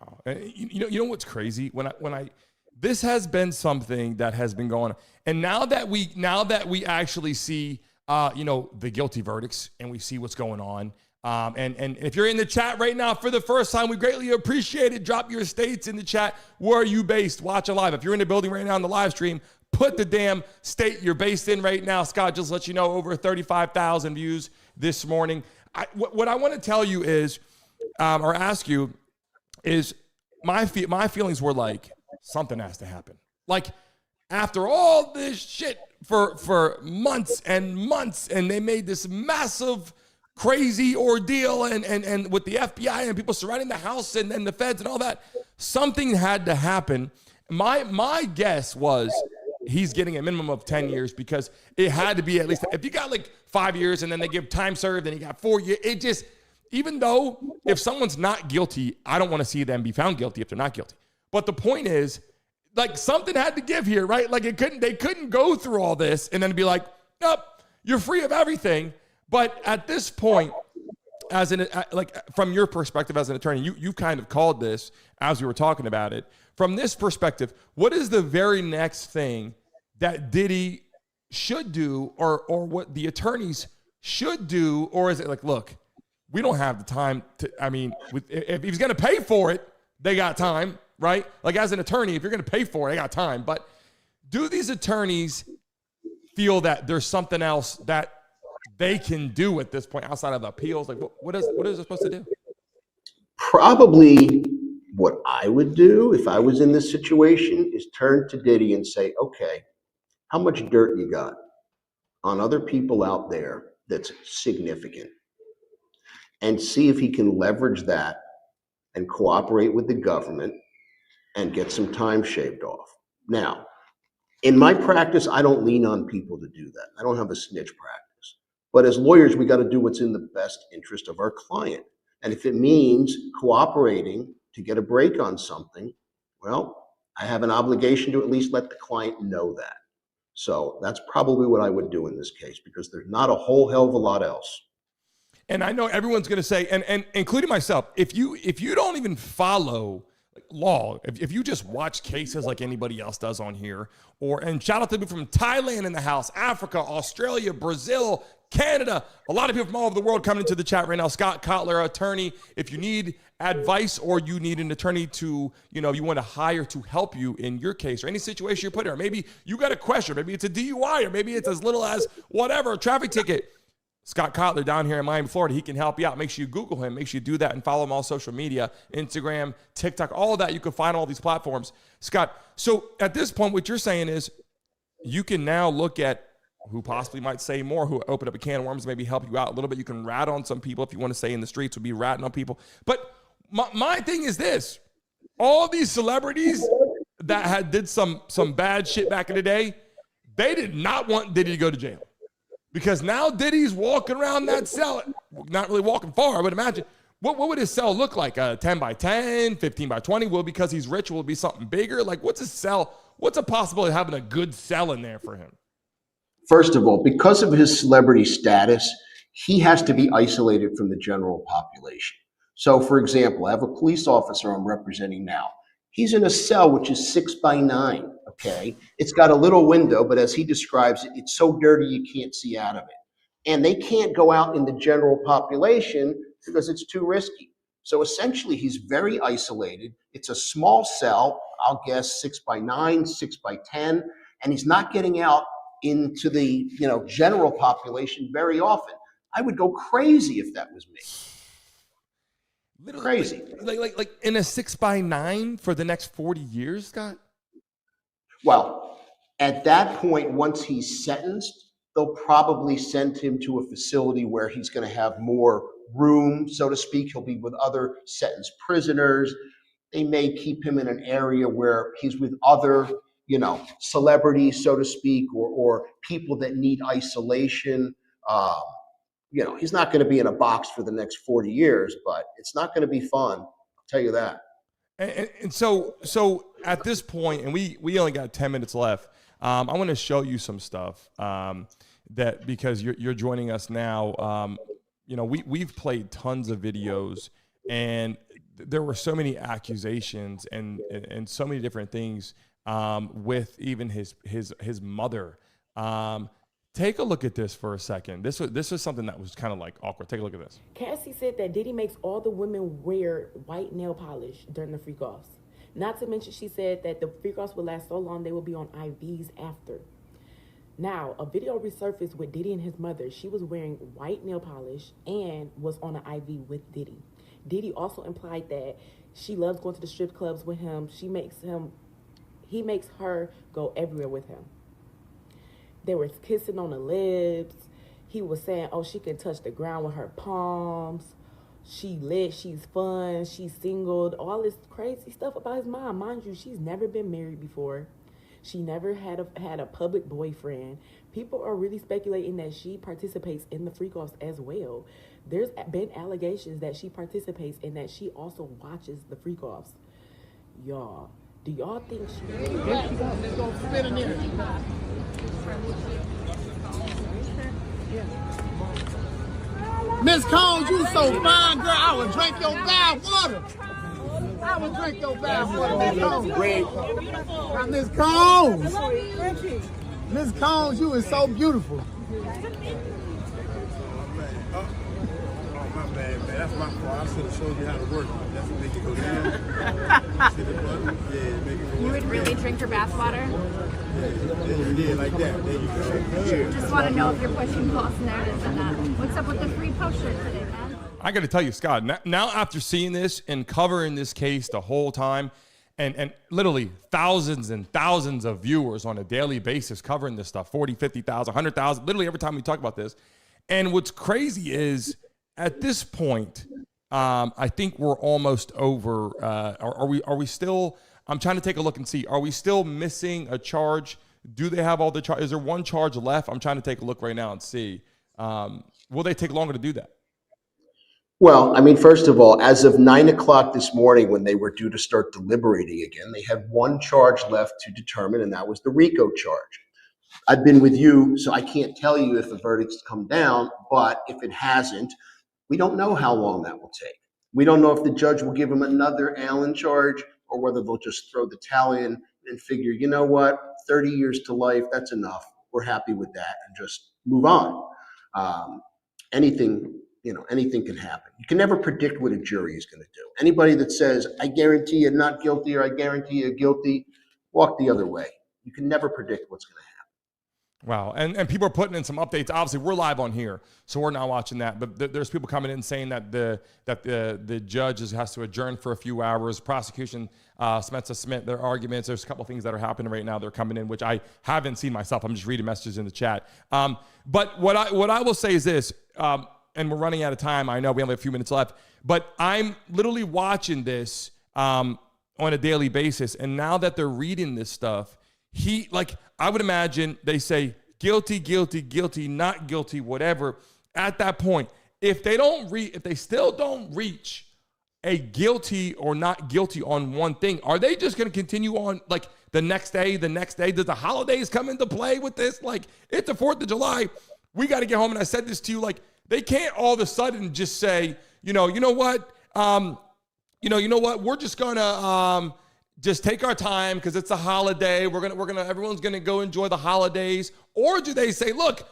Wow. You know what's crazy? When I this has been something that has been going on, and now that we actually see the guilty verdicts and we see what's going on. And if you're in the chat right now for the first time, we greatly appreciate it. Drop your states in the chat. Where are you based? Watch it live. If you're in the building right now on the live stream, put the damn state you're based in right now. Scott just let you know, over 35,000 views this morning. What I want to tell you is, or ask you is, my feelings were like, something has to happen. Like, after all this shit for months and months, and they made this massive, crazy ordeal, and with the FBI and people surrounding the house and then the feds and all that, something had to happen. My guess was he's getting a minimum of 10 years because it had to be at least, if you got like 5 years and then they give time served and you got 4 years, it just, even though if someone's not guilty, I don't want to see them be found guilty if they're not guilty. But the point is, Like something had to give here, right? Like they couldn't go through all this and then be like, nope, you're free of everything. But at this point, from your perspective as an attorney, you kind of called this as we were talking about it. From this perspective, what is the very next thing that Diddy should do, or what the attorneys should do? Or is it like, look, we don't have the time to, if he's going to pay for it, they got time, right? Like as an attorney, if you're going to pay for it, they got time. But do these attorneys feel that there's something else that they can do at this point outside of appeals? Like what is it supposed to do? Probably what I would do if I was in this situation is turn to Diddy and say, okay, how much dirt you got on other people out there that's significant, and see if he can leverage that and cooperate with the government and get some time shaved off. Now, in my practice, I don't lean on people to do that. I don't have a snitch practice. But as lawyers, we got to do what's in the best interest of our client. And if it means cooperating to get a break on something, well, I have an obligation to at least let the client know that. So that's probably what I would do in this case, because there's not a whole hell of a lot else. And I know everyone's going to say, and including myself, if you don't even follow law, if you just watch cases like anybody else does on here, and shout out to people from Thailand in the house, Africa, Australia, Brazil, Canada, a lot of people from all over the world coming into the chat right now. Scott Kotler, attorney. If you need advice or you need an attorney to, you want to hire to help you in your case or any situation you're put in, or maybe you got a question, maybe it's a DUI, or maybe it's as little as whatever, a traffic ticket. Scott Kotler down here in Miami, Florida, he can help you out. Make sure you Google him. Make sure you do that and follow him on social media, Instagram, TikTok, all of that. You can find all these platforms. Scott, so at this point, what you're saying is you can now look at who possibly might say more, who open up a can of worms, maybe help you out a little bit. You can rat on some people if you want to say in the streets, would be ratting on people. But my thing is this. All these celebrities that did some bad shit back in the day, they did not want Diddy to go to jail. Because now Diddy's walking around that cell, not really walking far, but imagine, what would his cell look like? 10 by 10, 15 by 20? Well, because he's rich, will it be something bigger? Like, what's his cell? What's a possibility of having a good cell in there for him? First of all, because of his celebrity status, he has to be isolated from the general population. So, for example, I have a police officer I'm representing now. He's in a cell which is 6 by 9, okay? It's got a little window, but as he describes it, it's so dirty you can't see out of it. And they can't go out in the general population because it's too risky. So essentially, he's very isolated. It's a small cell, I'll guess 6 by 9, 6 by 10, and he's not getting out into the general population very often. I would go crazy if that was me. Literally, crazy. Like in a 6 by 9 for the next 40 years, Scott? Well, at that point, once he's sentenced, they'll probably send him to a facility where he's going to have more room, so to speak. He'll be with other sentenced prisoners. They may keep him in an area where he's with other celebrities, so to speak, or people that need isolation. He's not going to be in a box for the next 40 years, but it's not going to be fun. I'll tell you that. And so at this point, and we only got 10 minutes left. I want to show you some stuff that, because you're joining us now. We've played tons of videos, and there were so many accusations and so many different things with even his mother. Take a look at this for a second. This was something that was kind of like awkward. Take a look at this. Cassie said that Diddy makes all the women wear white nail polish during the freak-offs. Not to mention, she said that the freak-offs will last so long they will be on IVs after. Now, a video resurfaced with Diddy and his mother. She was wearing white nail polish and was on an IV with Diddy. Diddy also implied that she loves going to the strip clubs with him. He makes her go everywhere with him. They were kissing on the lips. He was saying, oh, she can touch the ground with her palms. She lit, she's fun, she's singled, all this crazy stuff about his mom. Mind you, she's never been married before. She never had a public boyfriend. People are really speculating that she participates in the freak-offs as well. There's been allegations that she participates and that she also watches the freak-offs. Y'all, Do y'all think she? Miss Combs, you so fine, girl. I would drink your bath water. I would drink your bath water, Miss Combs. Now, Miss Combs. Miss Combs, you is so beautiful. My bad, man. That's my fault. I should have showed you how to work. That's what make it go down. See the button? Yeah, make it go. You would really drink your bath water? Yeah, like that. There you go. Yeah. Just want to know if you're pushing false narratives and that. What's up with the free post shirt today, man? I got to tell you, Scott, now after seeing this and covering this case the whole time, and literally thousands and thousands of viewers on a daily basis covering this stuff, 40, 50,000, 100,000, literally every time we talk about this. And what's crazy is at this point, I think we're almost over. Are we still, I'm trying to take a look and see, are we still missing a charge? Do they have all the charge? Is there one charge left? I'm trying to take a look right now and see. Will they take longer to do that? Well, I mean, first of all, as of 9 o'clock this morning, when they were due to start deliberating again, they had one charge left to determine, and that was the RICO charge. I've been with you, so I can't tell you if the verdict's come down, but if it hasn't, we don't know how long that will take. We don't know if the judge will give him another Allen charge or whether they'll just throw the towel in and figure, you know what, 30 years to life, that's enough. We're happy with that and just move on. Anything can happen. You can never predict what a jury is going to do. Anybody that says, I guarantee you're not guilty or I guarantee you're guilty, walk the other way. You can never predict what's going to happen. Wow. And people are putting in some updates. Obviously, we're live on here, so we're not watching that. But there's people coming in saying that the judge has to adjourn for a few hours. Prosecution to submit their arguments. There's a couple of things that are happening right now. They're coming in, which I haven't seen myself. I'm just reading messages in the chat. But what I will say is this, and we're running out of time. I know we only have a few minutes left, but I'm literally watching this on a daily basis. And now that they're reading this stuff, I would imagine they say guilty, guilty, guilty, not guilty, whatever. At that point, if they still don't reach a guilty or not guilty on one thing, are they just going to continue on like the next day? Does the holidays come into play with this? Like, it's the 4th of July. We got to get home. And I said this to you, like, they can't all of a sudden just say, you know what? We're just going to just take our time because it's a holiday. Everyone's going to go enjoy the holidays. Or do they say, look,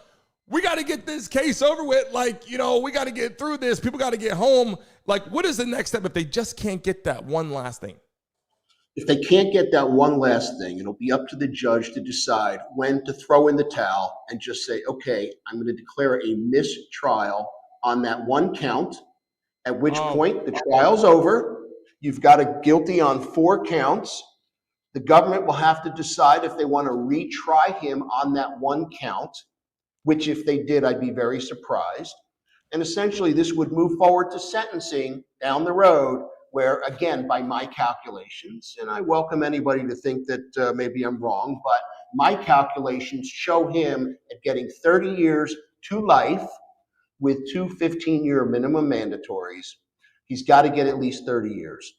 we got to get this case over with. Like, we got to get through this. People got to get home. Like, what is the next step if they just can't get that one last thing? If they can't get that one last thing, it'll be up to the judge to decide when to throw in the towel and just say, okay, I'm going to declare a mistrial on that one count, at which point the trial's over. You've got a guilty on 4 counts. The government will have to decide if they want to retry him on that one count, which if they did, I'd be very surprised. And essentially this would move forward to sentencing down the road where, again, by my calculations, and I welcome anybody to think that maybe I'm wrong, but my calculations show him at getting 30 years to life with 2 15-year minimum mandatories. He's got to get at least 30 years,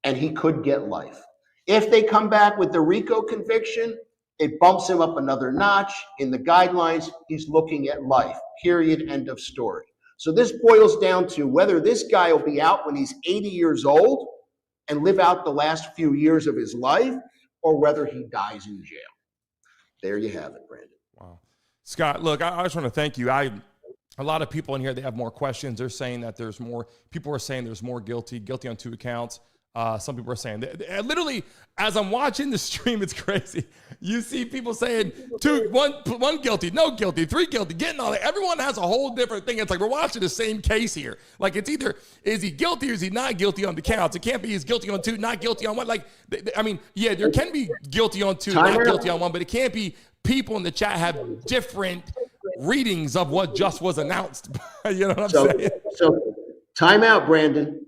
and he could get life. If they come back with the RICO conviction, it bumps him up another notch. In the guidelines, he's looking at life, period, end of story. So this boils down to whether this guy will be out when he's 80 years old and live out the last few years of his life, or whether he dies in jail. There you have it, Brandon. Wow. Scott, look, I just want to thank you. A lot of people in here, they have more questions. They're saying that there's more. People are saying there's more guilty on 2 accounts. Some people are saying, literally, as I'm watching the stream, it's crazy. You see people saying 1 guilty, no guilty, 3 guilty, getting all that. Everyone has a whole different thing. It's like we're watching the same case here. Like, it's either, is he guilty or is he not guilty on the counts? It can't be he's guilty on 2, not guilty on 1. Like, I mean, yeah, there can be guilty on 2, not guilty on 1, but it can't be people in the chat have different readings of what just was announced. You know what I'm saying? So, time out, Brandon.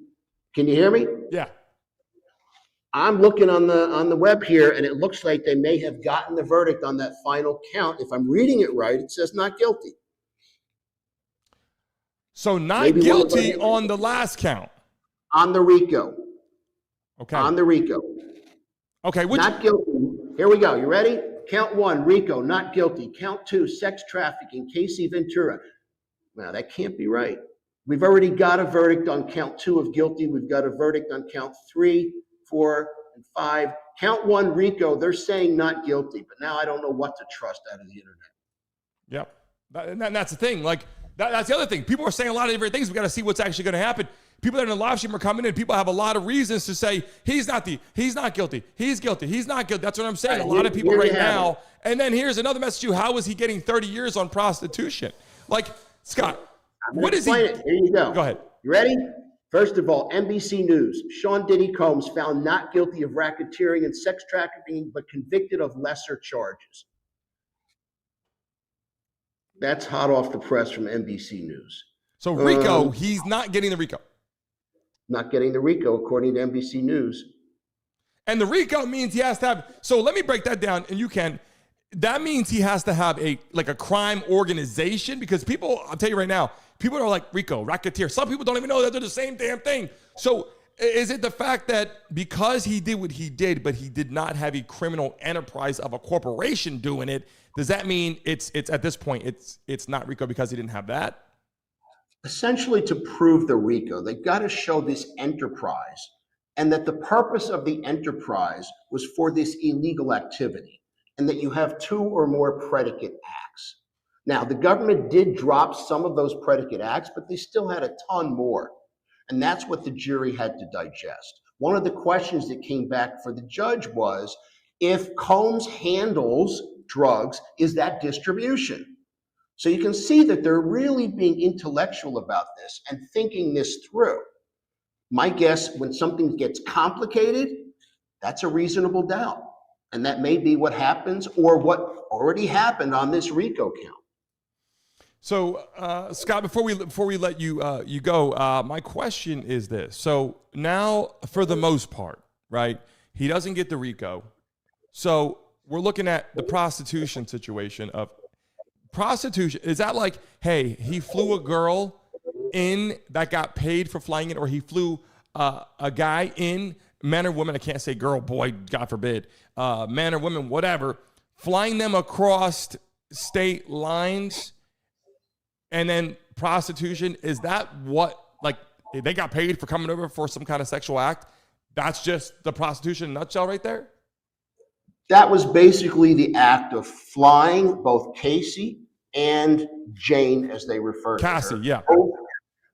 Can you hear me? Yeah. I'm looking on the web here, and it looks like they may have gotten the verdict on that final count. If I'm reading it right, it says not guilty. So not guilty on the last count. On the RICO. Okay. On the RICO. Okay, not guilty. Here we go. You ready? Count 1, RICO, not guilty. Count 2, sex trafficking, Cassie Ventura. Now, that can't be right. We've already got a verdict on count 2 of guilty. We've got a verdict on count 3, 4, and 5. Count 1, RICO, they're saying not guilty, but now I don't know what to trust out of the internet. Yep. And that's the thing. Like, that's the other thing. People are saying a lot of different things. We got to see what's actually going to happen. People that are in the live stream are coming in. People have a lot of reasons to say he's not guilty, he's not guilty, he's not guilty. That's what I'm saying. A lot of people right now. And then here's another message to you. How is he getting 30 years on prostitution? Like, Scott, what is he? Here you go. Go ahead. You ready? First of all, NBC News. Sean Diddy Combs found not guilty of racketeering and sex trafficking, but convicted of lesser charges. That's hot off the press from NBC News. So RICO, he's not getting the RICO. Not getting the RICO, according to NBC News. And the RICO means he has to have, so let me break that down, and you can. That means he has to have a crime organization, because people, I'll tell you right now, people are like RICO, racketeer. Some people don't even know that they're the same damn thing. So is it the fact that because he did what he did, but he did not have a criminal enterprise of a corporation doing it, does that mean it's at this point, it's not RICO because he didn't have that? Essentially, to prove the RICO, they've got to show this enterprise and that the purpose of the enterprise was for this illegal activity, and that you have 2 or more predicate acts. Now, the government did drop some of those predicate acts, but they still had a ton more. And that's what the jury had to digest. One of the questions that came back for the judge was, if Combs handles drugs, is that distribution? So you can see that they're really being intellectual about this and thinking this through. My guess, when something gets complicated, that's a reasonable doubt. And that may be what happens, or what already happened on this RICO count. So, Scott, before we let you go, my question is this. So now, for the most part, right, he doesn't get the RICO. So we're looking at the prostitution situation of prostitution. Is that like, hey, he flew a girl in that got paid for flying in, or he flew a guy in, man or woman, I can't say girl, boy, God forbid, man or woman, whatever, flying them across state lines, and then prostitution? Is that what, like, they got paid for coming over for some kind of sexual act? That's just the prostitution in a nutshell right there? That was basically the act of flying both Cassie and Jane, as they refer to her. Yeah.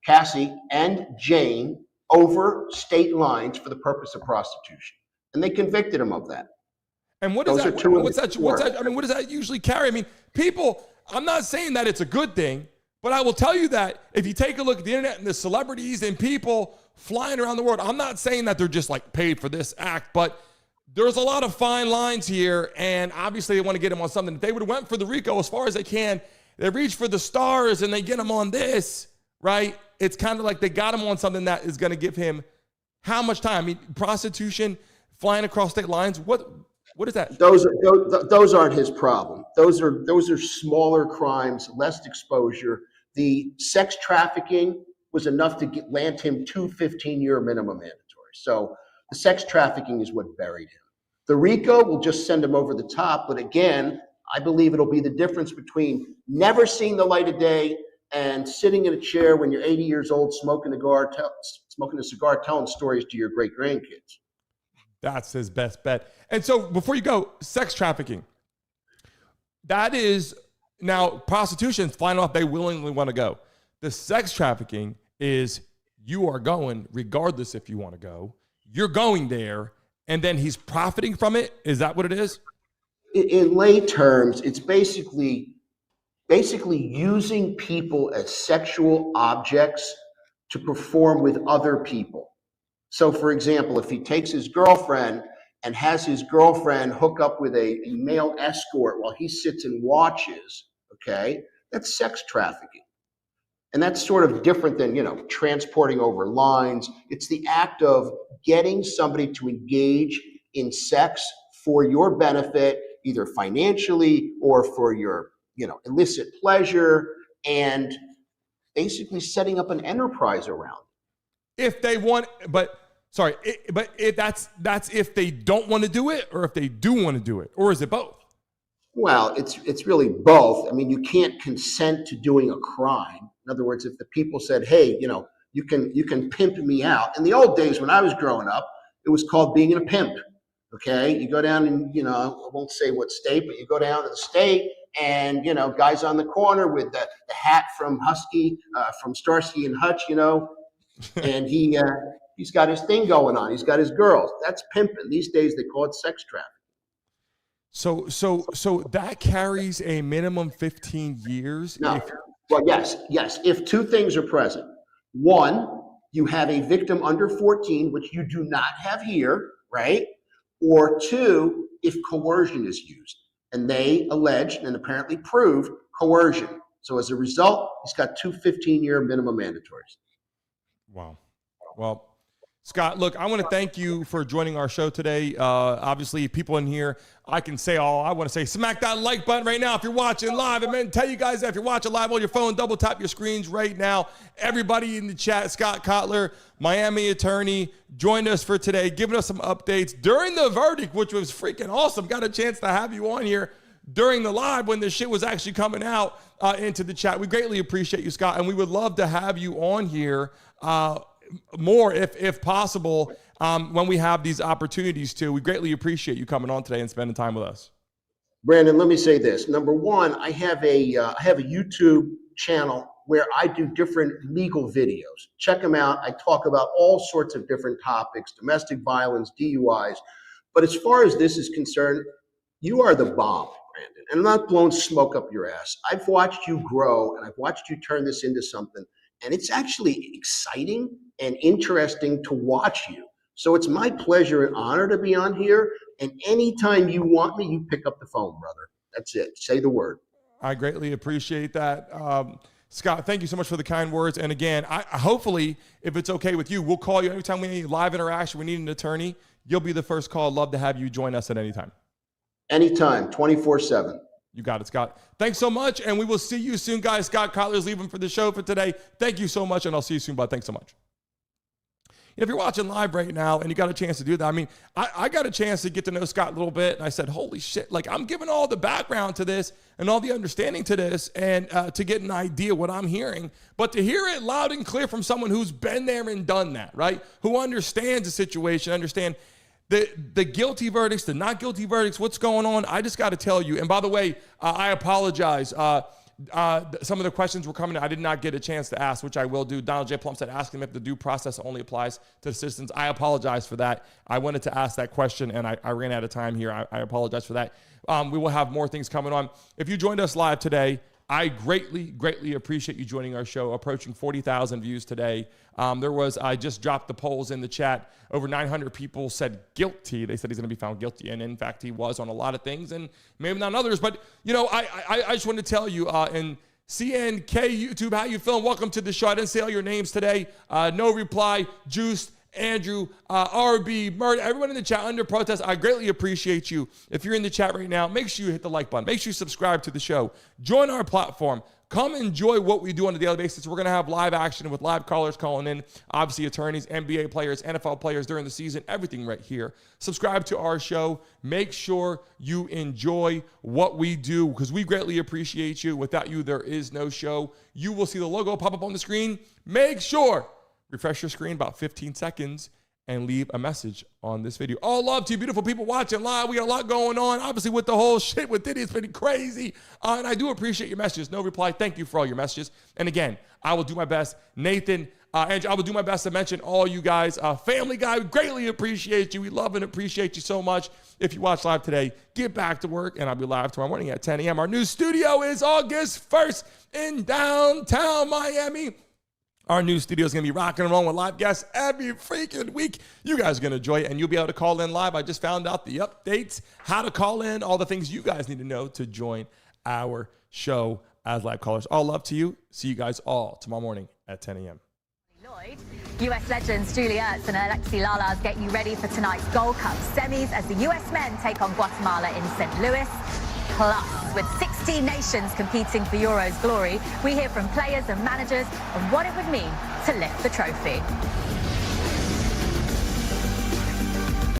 Cassie and Jane over state lines for the purpose of prostitution. And they convicted him of that. And what is that? What's that? I mean, what does that usually carry? I mean, people, I'm not saying that it's a good thing, but I will tell you that if you take a look at the internet and the celebrities and people flying around the world, I'm not saying that they're just like paid for this act, but there's a lot of fine lines here, and obviously they want to get him on something. If they would have went for the RICO as far as they can, they reach for the stars and they get him on this, right? It's kind of like they got him on something that is going to give him how much time? I mean, prostitution, flying across state lines, what is that? Those aren't his problem. Those are smaller crimes, less exposure. The sex trafficking was enough to land him 2 15-year minimum mandatory. So the sex trafficking is what buried him. The RICO will just send him over the top. But again, I believe it'll be the difference between never seeing the light of day and sitting in a chair when you're 80 years old, smoking a cigar, telling stories to your great grandkids. That's his best bet. And so before you go, sex trafficking. That is now prostitution, flying off, they willingly want to go. The sex trafficking is you are going regardless if you want to go. You're going there, and then he's profiting from it. Is that what it is? In lay terms, it's basically using people as sexual objects to perform with other people. So, for example, if he takes his girlfriend and has his girlfriend hook up with a male escort while he sits and watches, okay, that's sex trafficking. And that's sort of different than, transporting over lines. It's the act of getting somebody to engage in sex for your benefit, either financially or for your, illicit pleasure, and basically setting up an enterprise around it. If they want, but Sorry, that's if they don't want to do it, or if they do want to do it, or is it both? Well, it's really both. I mean, you can't consent to doing a crime. In other words, if the people said, "Hey, you can pimp me out." In the old days when I was growing up, it was called being a pimp. Okay, you go down and I won't say what state, but you go down to the state, and guys on the corner with the hat from Husky, from Starsky and Hutch, and he's got his thing going on. He's got his girls. That's pimping. These days they call it sex trafficking. So that carries a minimum 15 years? No. Well, yes. If two things are present. One, you have a victim under 14, which you do not have here, right? Or two, if coercion is used. And they alleged and apparently proved coercion. So as a result, he's got two 15-year minimum mandatories. Wow. Well, Scott, look, I want to thank you for joining our show today. Obviously, people in here, I can say all I want to say. Smack that like button right now if you're watching live. And man, tell you guys that if you're watching live on your phone, double tap your screens right now. Everybody in the chat, Scott Kotler, Miami attorney, joined us for today, giving us some updates during the verdict, which was freaking awesome. Got a chance to have you on here during the live when this shit was actually coming out into the chat. We greatly appreciate you, Scott, and we would love to have you on here more if possible when we have these opportunities to. We greatly appreciate you coming on today and spending time with us. Brandon, let me say this. Number one, I have a YouTube channel where I do different legal videos. Check them out. I talk about all sorts of different topics, domestic violence, DUIs. But as far as this is concerned, you are the bomb, Brandon. And I'm not blowing smoke up your ass. I've watched you grow, and I've watched you turn this into something. And it's actually exciting and interesting to watch you. So it's my pleasure and honor to be on here. And anytime you want me, you pick up the phone, brother. That's it. Say the word. I greatly appreciate that. Scott, thank you so much for the kind words. And again, I hopefully, if it's okay with you, we'll call you anytime we need live interaction. We need an attorney. You'll be the first call. Love to have you join us at any time. Anytime, 24/7. You got it, Scott. Thanks so much, and we will see you soon, guys. Scott Kotler's leaving for the show for today. Thank you so much, and I'll see you soon, bud. Thanks so much. If you're watching live right now and you got a chance to do that, I mean, I got a chance to get to know Scott a little bit, and I said, holy shit, like I'm giving all the background to this and all the understanding to this and to get an idea what I'm hearing, but to hear it loud and clear from someone who's been there and done that, right? Who understands the situation, understand the guilty verdicts, the not guilty verdicts, what's going on. I just got to tell you, and by the way, I apologize. Some of the questions were coming in. I did not get a chance to ask, which I will do. Donald J. Plum said, ask him if the due process only applies to the citizens. I apologize for that. I wanted to ask that question, and I ran out of time here. I apologize for that. We will have more things coming on. If you joined us live today, I greatly appreciate you joining our show, approaching 40,000 views today. I just dropped the polls in the chat. Over 900 people said guilty. They said he's going to be found guilty. And in fact, he was on a lot of things and maybe not others. But, I just want to tell you, and CNK YouTube, how you feeling? Welcome to the show. I didn't say all your names today. No reply, Juice, Andrew, RB, Murd, everyone in the chat under protest. I greatly appreciate you. If you're in the chat right now, make sure you hit the like button. Make sure you subscribe to the show. Join our platform. Come enjoy what we do on a daily basis. We're going to have live action with live callers calling in, obviously attorneys, NBA players, NFL players during the season, everything right here. Subscribe to our show. Make sure you enjoy what we do because we greatly appreciate you. Without you, there is no show. You will see the logo pop up on the screen. Make sure refresh your screen about 15 seconds and leave a message on this video. All love to you, beautiful people watching live. We got a lot going on. Obviously, with the whole shit with Diddy, it's been crazy. And I do appreciate your messages. No reply. Thank you for all your messages. And again, I will do my best. Nathan, Andrew, I will do my best to mention all you guys. Family Guy, we greatly appreciate you. We love and appreciate you so much. If you watch live today, get back to work. And I'll be live tomorrow morning at 10 a.m. Our new studio is August 1st in downtown Miami. Our new studio is going to be rocking and rolling with live guests every freaking week. You guys are going to enjoy it, and you'll be able to call in live. I just found out the updates, how to call in, all the things you guys need to know to join our show as live callers. All love to you. See you guys all tomorrow morning at 10 a.m. US legends Julie Ertz and Alexi Lalas get you ready for tonight's Gold Cup semis as the US men take on Guatemala in St. Louis. Plus, with 16 nations competing for Euros glory, we hear from players and managers on what it would mean to lift the trophy.